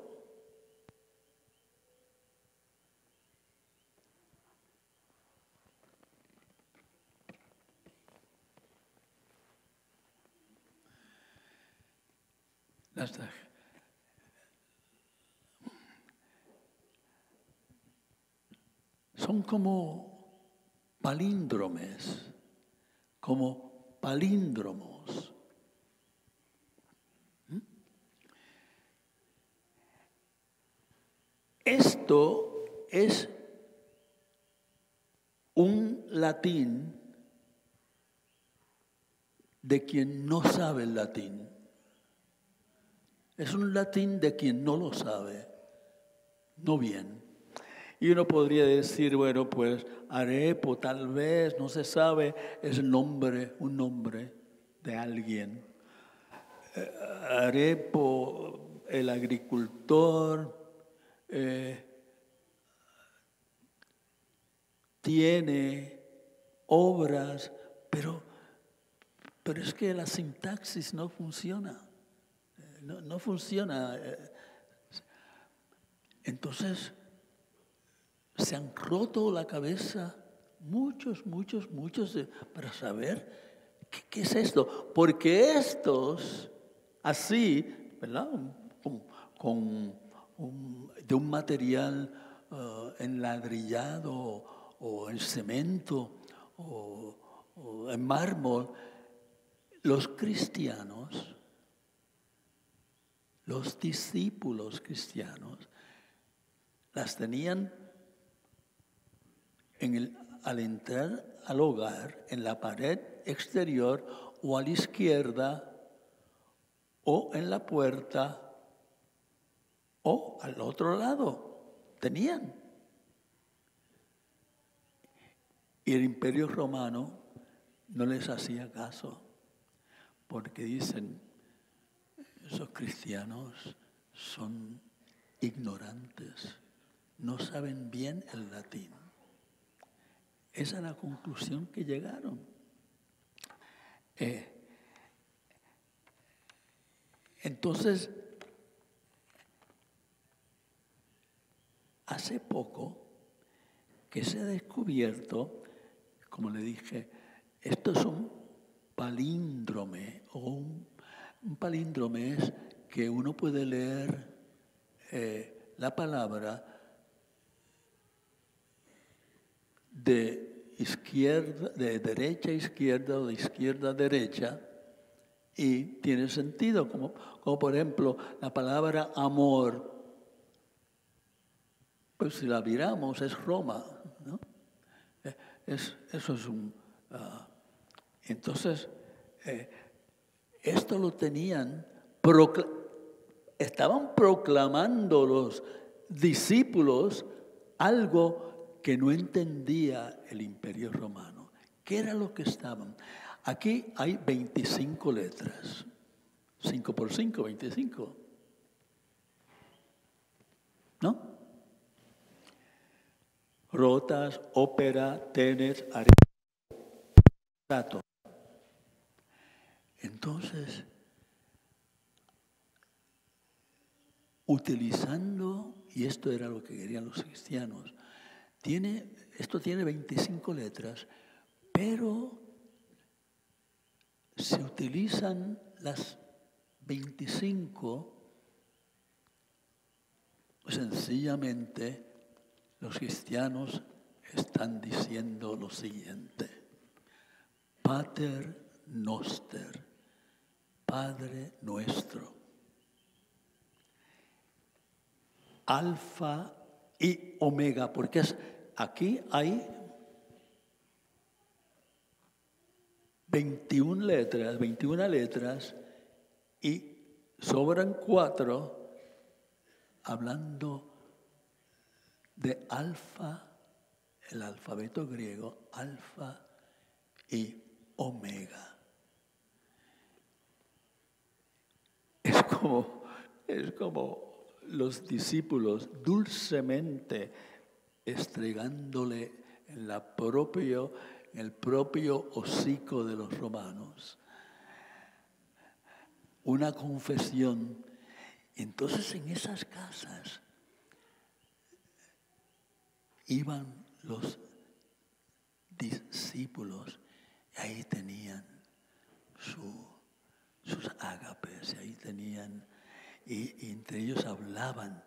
Son como palíndromes, como palíndromos. Esto es un latín de quien no sabe el latín. Es un latín de quien no lo sabe, no bien. Y uno podría decir, bueno, pues Arepo tal vez, no se sabe, es un nombre de alguien. Arepo, el agricultor, tiene obras, pero es que la sintaxis no funciona. No funciona. Entonces, se han roto la cabeza muchos para saber qué es esto. Porque estos, así, ¿verdad? De un material enladrillado o en cemento o en mármol, los cristianos Los discípulos cristianos las tenían al entrar al hogar, en la pared exterior o a la izquierda o en la puerta o al otro lado. Tenían. Y el Imperio Romano no les hacía caso, porque dicen, esos cristianos son ignorantes, no saben bien el latín. Esa es la conclusión que llegaron. Entonces, hace poco que se ha descubierto, como le dije, esto es un palíndrome, o un palíndrome es que uno puede leer la palabra de derecha a izquierda o de izquierda a derecha y tiene sentido, como por ejemplo la palabra amor, pues si la miramos es Roma, ¿no? Eso es un... entonces, esto lo tenían, estaban proclamando los discípulos algo que no entendía el Imperio Romano. ¿Qué era lo que estaban? Aquí hay 25 letras. 5 por 5, 25. ¿No? Rotas, ópera, tenes, arenato. Entonces, utilizando, y esto era lo que querían los cristianos, esto tiene 25 letras, pero se utilizan las 25 sencillamente. Los cristianos están diciendo lo siguiente: Pater Noster, Padre nuestro, Alfa y Omega, porque aquí hay 21 letras y sobran 4 hablando de alfa, el alfabeto griego, alfa y omega. Es como los discípulos dulcemente estregándole en el propio hocico de los romanos una confesión. Entonces en esas casas iban los discípulos y ahí tenían sus ágapes, y ahí tenían, y entre ellos hablaban,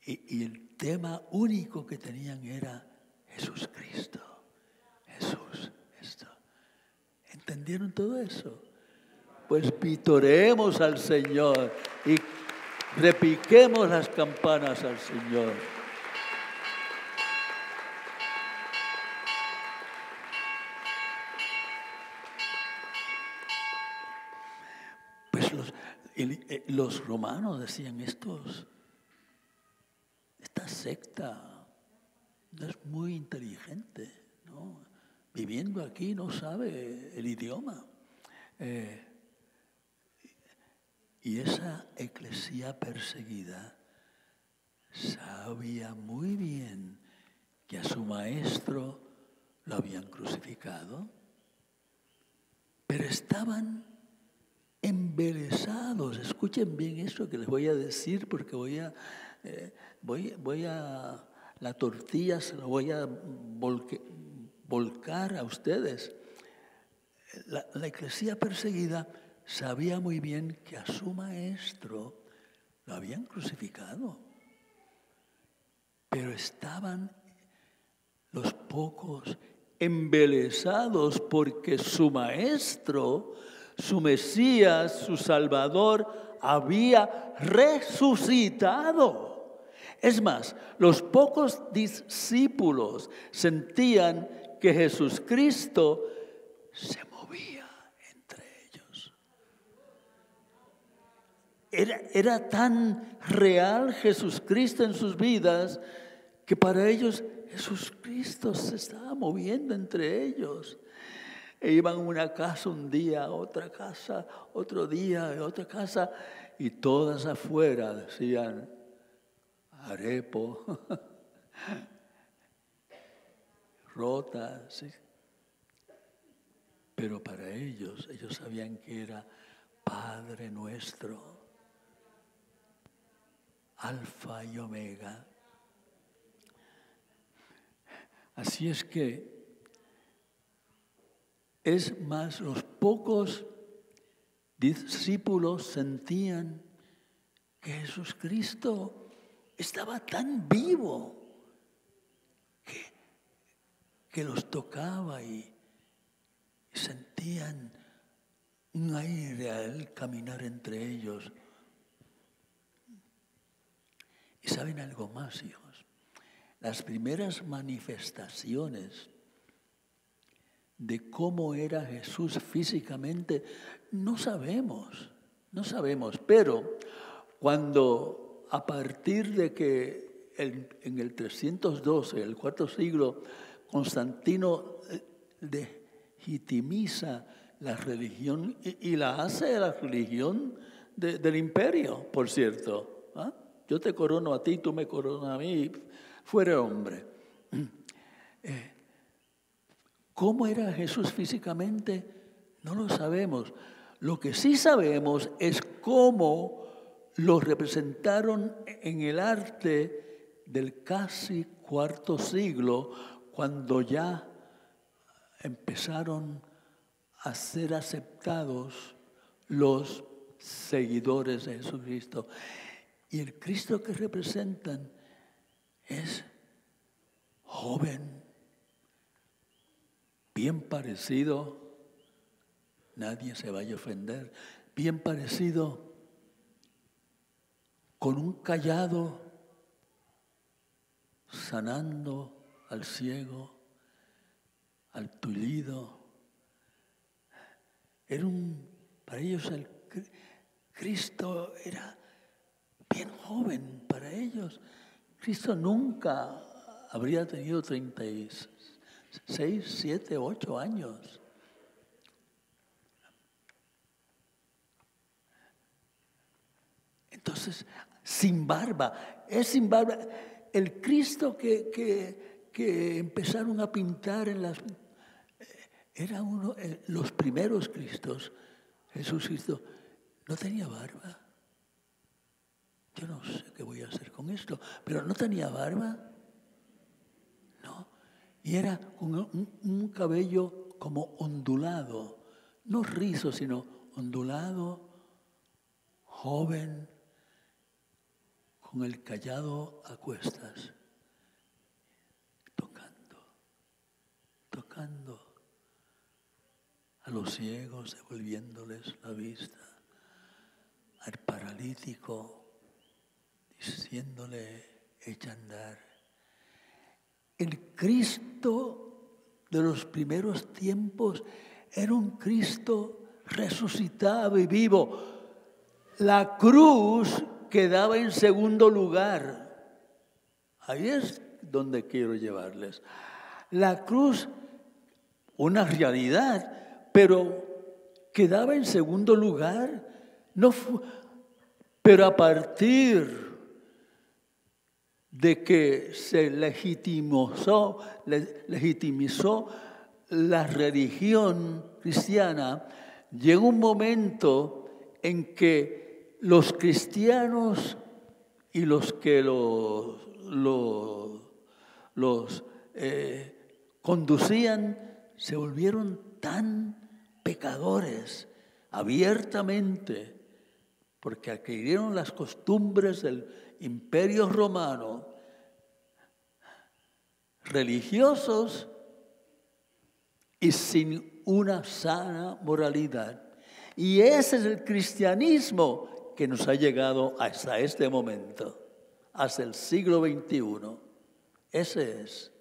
y el tema único que tenían era Jesús Cristo, Jesús, esto. ¿Entendieron todo eso? Pues vitoreemos al Señor y repiquemos las campanas al Señor. Los romanos decían, esta secta no es muy inteligente, ¿no? Viviendo aquí no sabe el idioma. Y esa eclesía perseguida sabía muy bien que a su maestro lo habían crucificado, pero estaban embelesados. Escuchen bien eso que les voy a decir, porque voy a la tortilla se la voy a volcar a ustedes. La eclesía perseguida sabía muy bien que a su maestro lo habían crucificado, pero estaban los pocos embelesados porque su maestro, su Mesías, su Salvador, había resucitado. Es más, los pocos discípulos sentían que Jesucristo se movía entre ellos. Era tan real Jesucristo en sus vidas que para ellos Jesucristo se estaba moviendo entre ellos. E iban a una casa un día, a otra casa, otro día, a otra casa, y todas afuera decían, Arepo, Rota, sí. Pero para ellos sabían que era Padre nuestro, Alfa y Omega. Así es que es más, los pocos discípulos sentían que Jesucristo estaba tan vivo que los tocaba y sentían un aire al caminar entre ellos. ¿Y saben algo más, hijos? Las primeras manifestaciones de cómo era Jesús físicamente, no sabemos, pero cuando a partir de que en el 312, el cuarto siglo, Constantino legitimiza la religión y la hace la religión del imperio, por cierto. ¿Ah? Yo te corono a ti, tú me coronas a mí, fuera hombre. ¿Cómo era Jesús físicamente? No lo sabemos. Lo que sí sabemos es cómo lo representaron en el arte del casi cuarto siglo, cuando ya empezaron a ser aceptados los seguidores de Jesucristo. Y el Cristo que representan es joven, bien parecido, nadie se vaya a ofender, bien parecido, con un cayado, sanando al ciego, al tullido. Para ellos el Cristo era bien joven, para ellos. Cristo nunca habría tenido 36, 7, 8 años. Entonces, sin barba, es sin barba. El Cristo que empezaron a pintar era los primeros Cristos. Jesucristo no tenía barba. Yo no sé qué voy a hacer con esto, pero no tenía barba. No. Y era con un cabello como ondulado, no rizo, sino ondulado, joven, con el cayado a cuestas, tocando a los ciegos, devolviéndoles la vista, al paralítico, diciéndole, echa a andar. El Cristo de los primeros tiempos era un Cristo resucitado y vivo. La cruz quedaba en segundo lugar. Ahí es donde quiero llevarles. La cruz, una realidad, pero quedaba en segundo lugar. Pero a partir de que se legitimizó la religión cristiana, llegó un momento en que los cristianos y los que los conducían se volvieron tan pecadores abiertamente, porque adquirieron las costumbres del Imperio Romano, religiosos y sin una sana moralidad. Y ese es el cristianismo que nos ha llegado hasta este momento, hasta el siglo XXI. Ese es.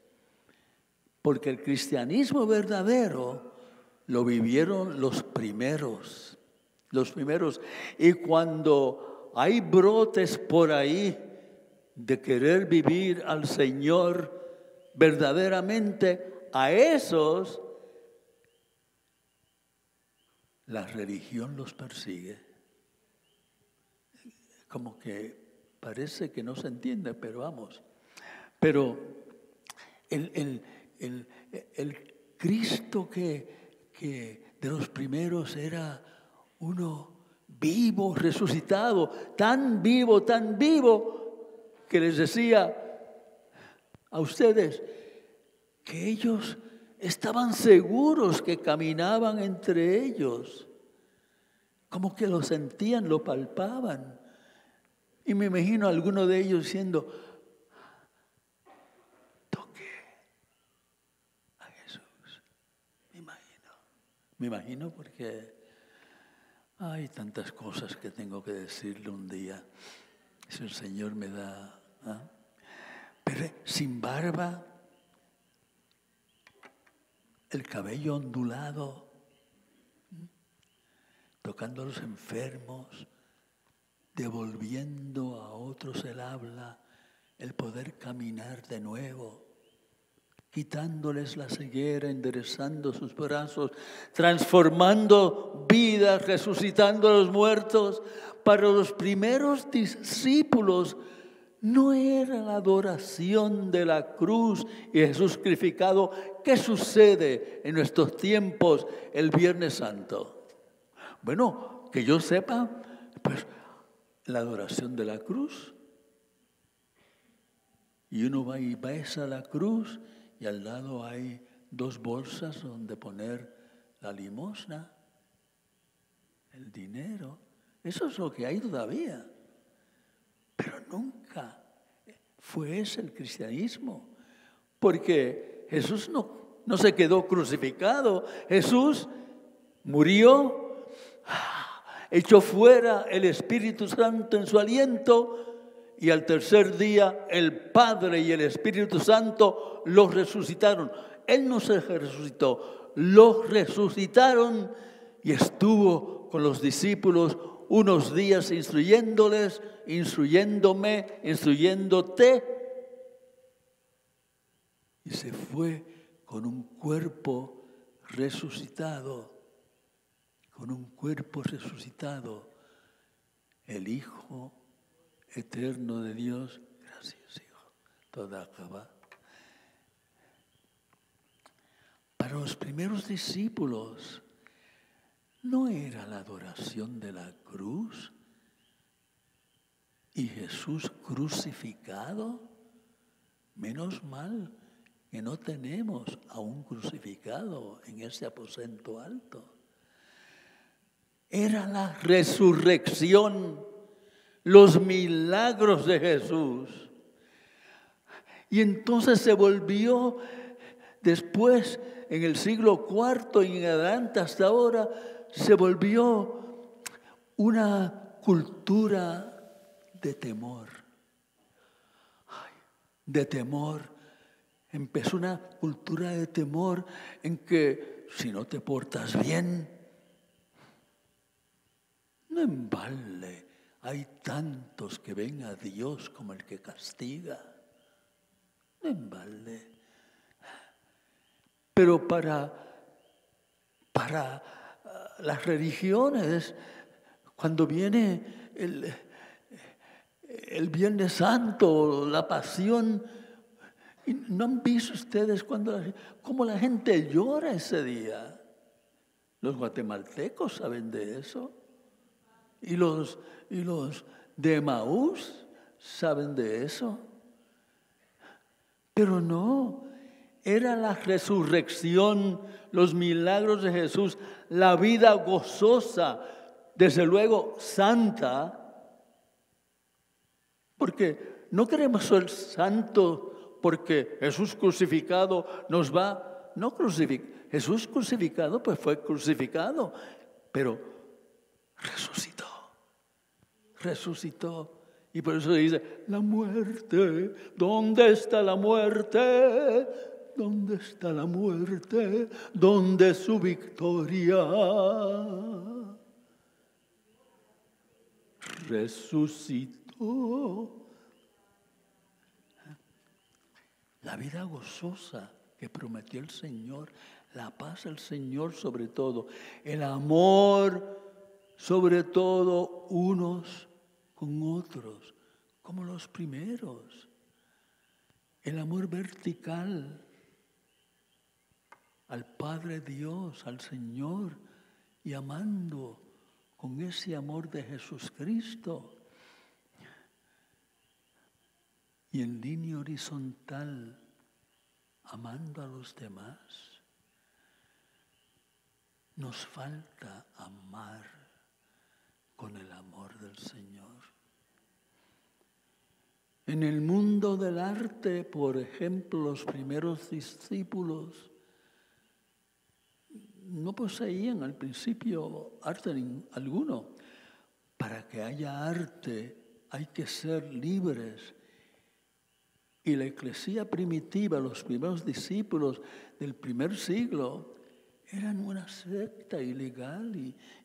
Porque el cristianismo verdadero lo vivieron los primeros. Los primeros. Y cuando hay brotes por ahí de querer vivir al Señor verdaderamente, a esos la religión los persigue. Como que parece que no se entiende, pero vamos. Pero el Cristo que de los primeros era uno vivo, resucitado, tan vivo, que les decía a ustedes que ellos estaban seguros que caminaban entre ellos, como que lo sentían, lo palpaban. Y me imagino a alguno de ellos diciendo, toqué a Jesús. Me imagino porque hay tantas cosas que tengo que decirle un día, si el Señor me da. Pero sin barba, el cabello ondulado, tocando a los enfermos, devolviendo a otros el habla, el poder caminar de nuevo, quitándoles la ceguera, enderezando sus brazos, transformando vidas, resucitando a los muertos. Para los primeros discípulos no era la adoración de la cruz y Jesús crucificado. ¿Qué sucede en nuestros tiempos el Viernes Santo? Bueno, que yo sepa, pues la adoración de la cruz. Y uno va y besa la cruz y al lado hay 2 bolsas donde poner la limosna, el dinero. Eso es lo que hay todavía. Pero nunca fue ese el cristianismo. Porque Jesús no se quedó crucificado. Jesús murió, echó fuera el Espíritu Santo en su aliento y al tercer día el Padre y el Espíritu Santo los resucitaron. Él no se resucitó, los resucitaron y estuvo con los discípulos unos días instruyéndoles, instruyéndome, instruyéndote. Y se fue con un cuerpo resucitado, con un cuerpo resucitado, el Hijo eterno de Dios. Gracias, Hijo. Toda acaba. Para los primeros discípulos no era la adoración de la cruz y Jesús crucificado. Menos mal que no tenemos a un crucificado en ese aposento alto. Era la resurrección, los milagros de Jesús. Y entonces se volvió después, en el siglo IV y en adelante hasta ahora, se volvió una cultura de temor. De temor. Empezó una cultura de temor en que si no te portas bien, no en balde hay tantos que ven a Dios como el que castiga. No en balde. Pero para las religiones, cuando viene el Viernes Santo, la Pasión, ¿no han visto ustedes cómo la gente llora ese día? Los guatemaltecos saben de eso. Y los de Emaús saben de eso. Pero no, era la resurrección, los milagros de Jesús, la vida gozosa, desde luego santa, porque no queremos ser santos porque Jesús crucificado nos va, no crucificado, Jesús crucificado pues fue crucificado, pero resucitó. resucitó. Y por eso dice, la muerte, ¿dónde está la muerte? ¿Dónde está la muerte? ¿Dónde es su victoria? Resucitó. La vida gozosa que prometió el Señor, la paz del Señor sobre todo, el amor sobre todo unos con otros, como los primeros, el amor vertical al Padre Dios, al Señor, y amando con ese amor de Jesucristo. Y en línea horizontal, amando a los demás. Nos falta amar con el amor del Señor. En el mundo del arte, por ejemplo, los primeros discípulos no poseían al principio arte alguno. Para que haya arte hay que ser libres. Y la eclesía primitiva, los primeros discípulos del primer siglo, eran una secta ilegal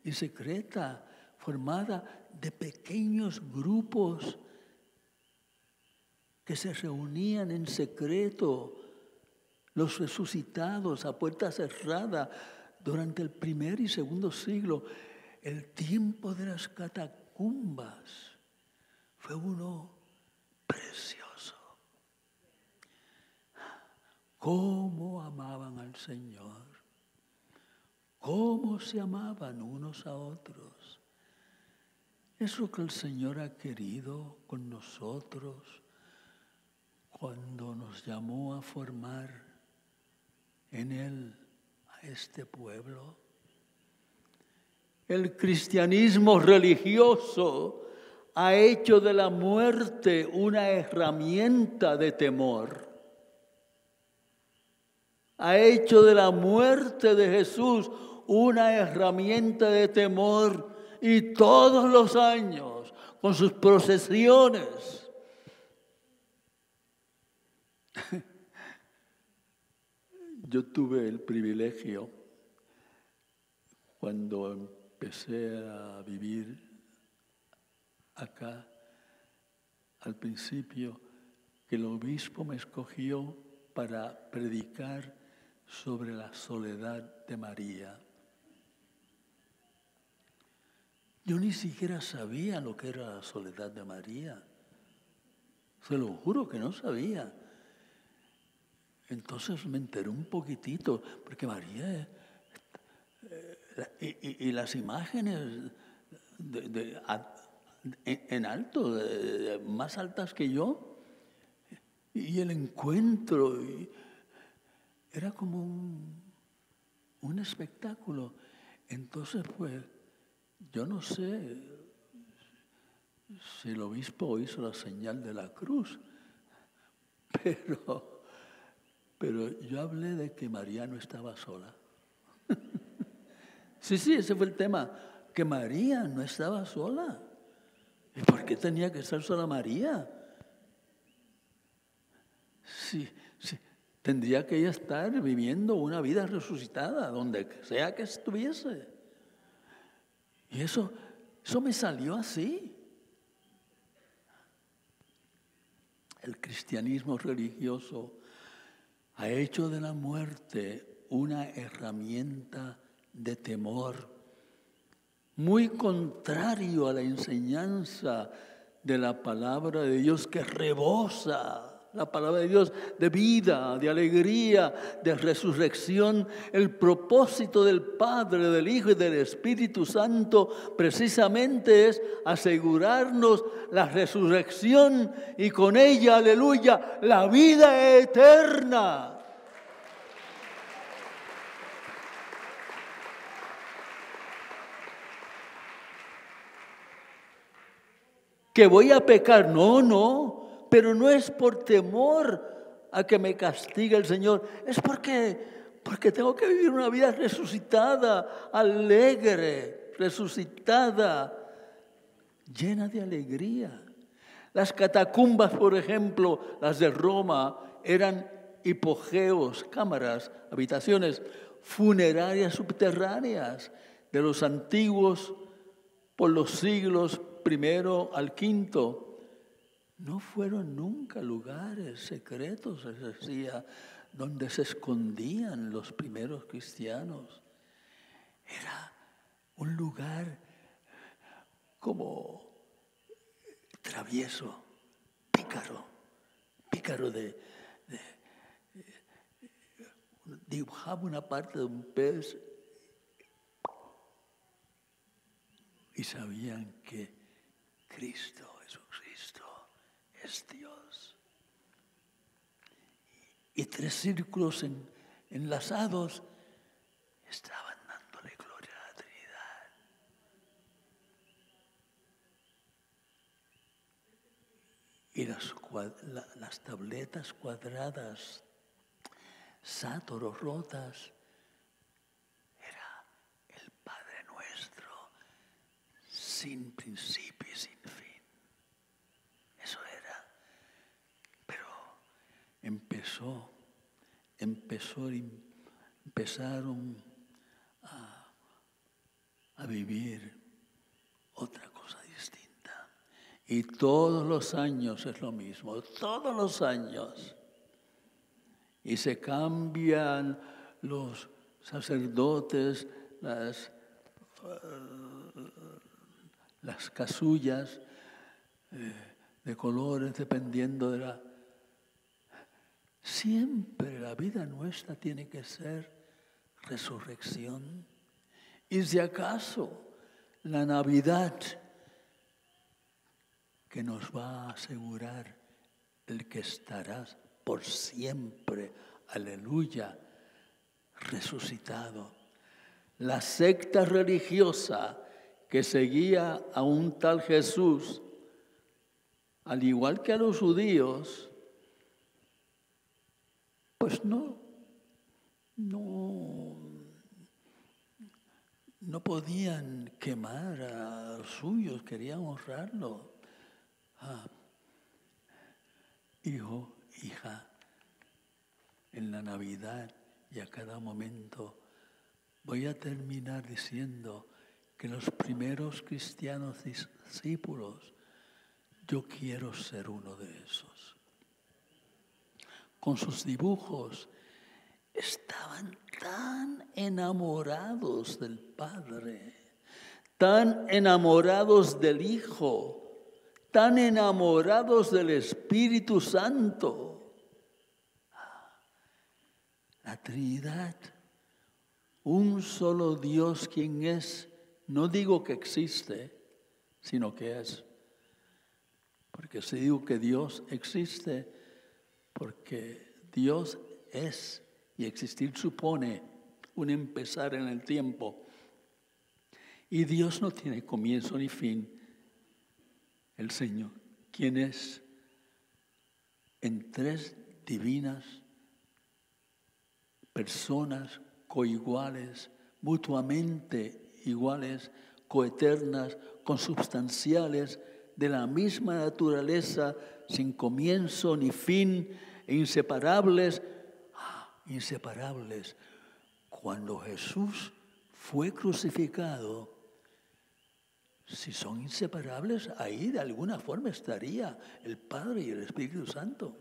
y secreta, formada de pequeños grupos que se reunían en secreto, los resucitados a puerta cerrada durante el primer y segundo siglo. El tiempo de las catacumbas fue uno precioso. Cómo amaban al Señor, cómo se amaban unos a otros. Es lo que el Señor ha querido con nosotros cuando nos llamó a formar en Él a este pueblo. El cristianismo religioso ha hecho de la muerte una herramienta de temor. Ha hecho de la muerte de Jesús una herramienta de temor, y todos los años, con sus procesiones, yo tuve el privilegio, cuando empecé a vivir acá, al principio, que el obispo me escogió para predicar sobre la soledad de María. Yo ni siquiera sabía lo que era la soledad de María. Se lo juro que no sabía. Entonces me enteré un poquitito, porque María, y las imágenes en alto, más altas que yo, y el encuentro, era como un espectáculo. Entonces, pues, yo no sé si el obispo hizo la señal de la cruz, pero yo hablé de que María no estaba sola. Sí, ese fue el tema, que María no estaba sola. ¿Y por qué tenía que estar sola María? Sí, tendría que ella estar viviendo una vida resucitada, donde sea que estuviese. Y eso me salió así. El cristianismo religioso ha hecho de la muerte una herramienta de temor, muy contrario a la enseñanza de la palabra de Dios, que rebosa la palabra de Dios de vida, de alegría, de resurrección. El propósito del Padre, del Hijo y del Espíritu Santo precisamente es asegurarnos la resurrección y con ella, aleluya, la vida eterna. ¿Que voy a pecar? No. Pero no es por temor a que me castigue el Señor. Es porque tengo que vivir una vida resucitada, alegre, resucitada, llena de alegría. Las catacumbas, por ejemplo, las de Roma, eran hipogeos, cámaras, habitaciones funerarias subterráneas de los antiguos por los siglos I al V. No fueron nunca lugares secretos, les decía, donde se escondían los primeros cristianos. Era un lugar como travieso, pícaro dibujaba una parte de un pez y sabían que Cristo, Jesucristo, es Dios. Y tres círculos enlazados estaban dándole gloria a la Trinidad. Y las tabletas cuadradas, sátoros rotas, era el Padre Nuestro, sin principio y sin fin. Eso era. Pero empezaron a vivir otra cosa distinta. Y todos los años es lo mismo, todos los años. Y se cambian los sacerdotes, las casullas de colores dependiendo de la... Siempre la vida nuestra tiene que ser resurrección. Y si acaso la Navidad que nos va a asegurar el que estarás por siempre, aleluya, resucitado. La secta religiosa que seguía a un tal Jesús, al igual que a los judíos, pues no podían quemar a los suyos, querían honrarlo. Hijo, hija, en la Navidad y a cada momento voy a terminar diciendo que los primeros cristianos discípulos, yo quiero ser uno de esos. Con sus dibujos estaban tan enamorados del Padre, tan enamorados del Hijo, tan enamorados del Espíritu Santo. La Trinidad, un solo Dios quien es, no digo que existe, sino que es. Porque si digo que Dios existe, porque Dios es y existir supone un empezar en el tiempo. Y Dios no tiene comienzo ni fin. El Señor, quien es en tres divinas personas coiguales, mutuamente iguales, coeternas, consubstanciales, de la misma naturaleza, sin comienzo ni fin, e inseparables. Inseparables. Cuando Jesús fue crucificado, si son inseparables, ahí de alguna forma estaría el Padre y el Espíritu Santo.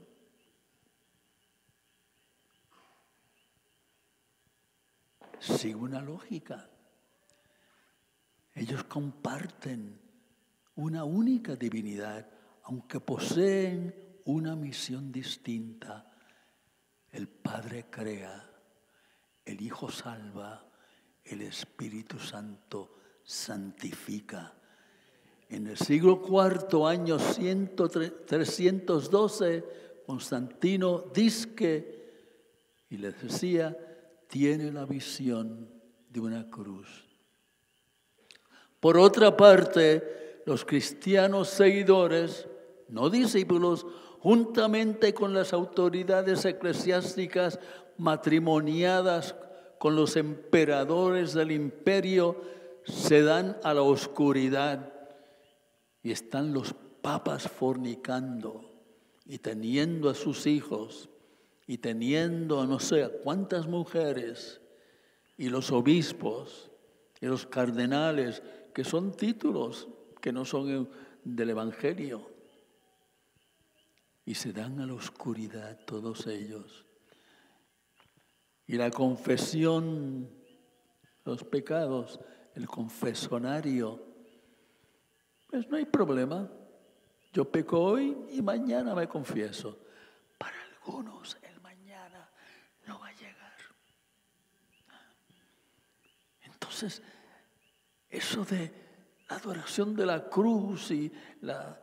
Sigue una lógica. Ellos comparten una única divinidad, aunque poseen una misión distinta. El Padre crea, el Hijo salva, el Espíritu Santo santifica. En el siglo IV, año 312, Constantino Disque, y les decía, tiene la visión de una cruz. Por otra parte, los cristianos seguidores, no discípulos, juntamente con las autoridades eclesiásticas matrimoniadas con los emperadores del imperio, se dan a la oscuridad y están los papas fornicando y teniendo a sus hijos y teniendo no sé cuántas mujeres, y los obispos y los cardenales, que son títulos que no son del Evangelio, y se dan a la oscuridad todos ellos. Y la confesión, los pecados, el confesonario, pues no hay problema. Yo peco hoy y mañana me confieso. Para algunos el mañana no va a llegar. Entonces, eso de la adoración de la cruz y la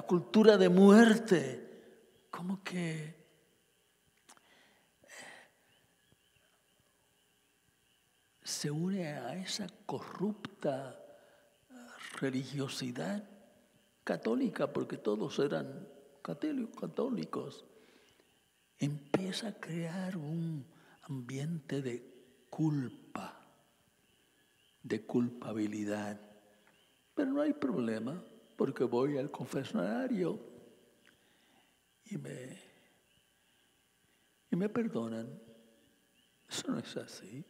cultura de muerte, como que se une a esa corrupta religiosidad católica, porque todos eran católicos. Empieza a crear un ambiente de culpa, de culpabilidad. Pero no hay problema, porque voy al confesionario y me perdonan. Eso no es así.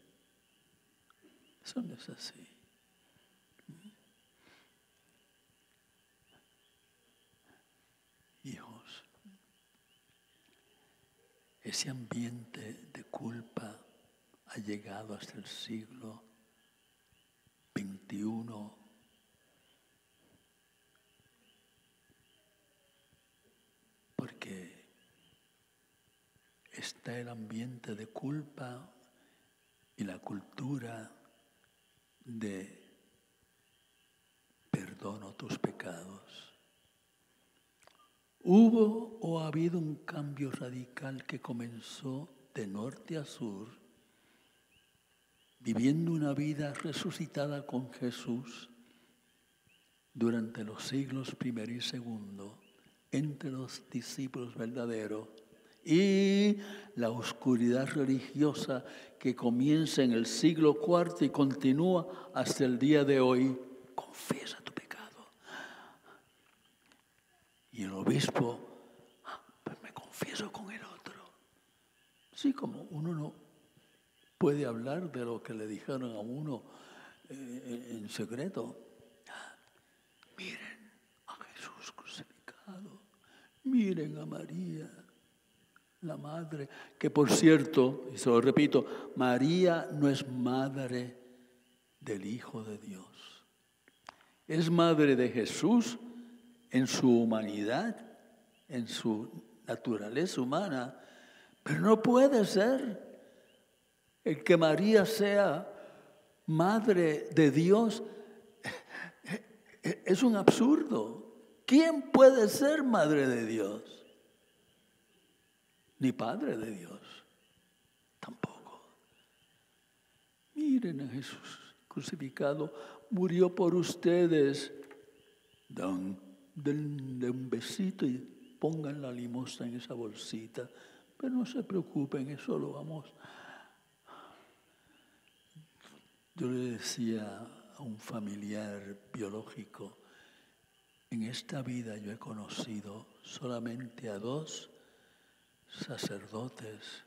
Eso no es así. Hijos, ese ambiente de culpa ha llegado hasta el siglo XXI. Porque está el ambiente de culpa y la cultura de perdono tus pecados. Hubo o ha habido un cambio radical que comenzó de norte a sur, viviendo una vida resucitada con Jesús durante los siglos primero y segundo, entre los discípulos verdaderos, y la oscuridad religiosa que comienza en el siglo IV y continúa hasta el día de hoy. Confiesa tu pecado. Y el obispo, pues me confieso con el otro. Sí, como uno no puede hablar de lo que le dijeron a uno en secreto. Miren a Jesús crucificado. Miren a María, la madre, que por cierto, y se lo repito, María no es madre del Hijo de Dios. Es madre de Jesús en su humanidad, en su naturaleza humana, pero no puede ser el que María sea madre de Dios. Es un absurdo. ¿Quién puede ser madre de Dios? Ni padre de Dios, tampoco. Miren a Jesús crucificado, murió por ustedes. Denle un besito y pongan la limosna en esa bolsita. Pero no se preocupen, eso lo vamos. Yo le decía a un familiar biológico, en esta vida yo he conocido solamente a 2 sacerdotes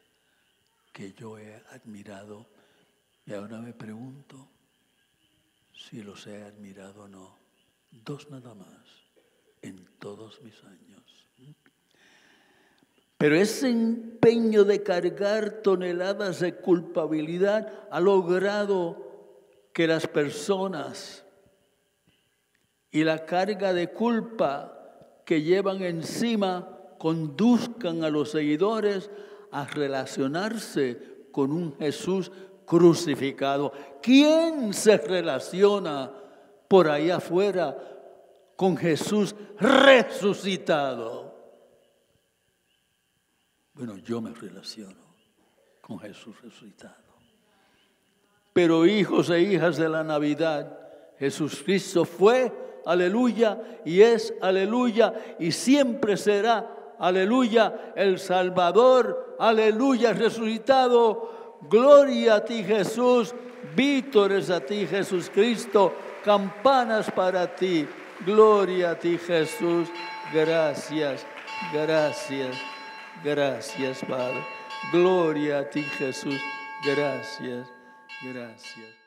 que yo he admirado, y ahora me pregunto si los he admirado o no. 2 nada más en todos mis años. Pero ese empeño de cargar toneladas de culpabilidad ha logrado que las personas y la carga de culpa que llevan encima conduzcan a los seguidores a relacionarse con un Jesús crucificado. ¿Quién se relaciona por ahí afuera con Jesús resucitado? Bueno, yo me relaciono con Jesús resucitado. Pero hijos e hijas de la Navidad, Jesucristo fue, aleluya, y es, aleluya, y siempre será, aleluya, el Salvador, aleluya, resucitado. Gloria a ti, Jesús, vítores a ti, Jesucristo, campanas para ti. Gloria a ti, Jesús. Gracias, gracias, gracias, Padre. Gloria a ti, Jesús. Gracias, gracias.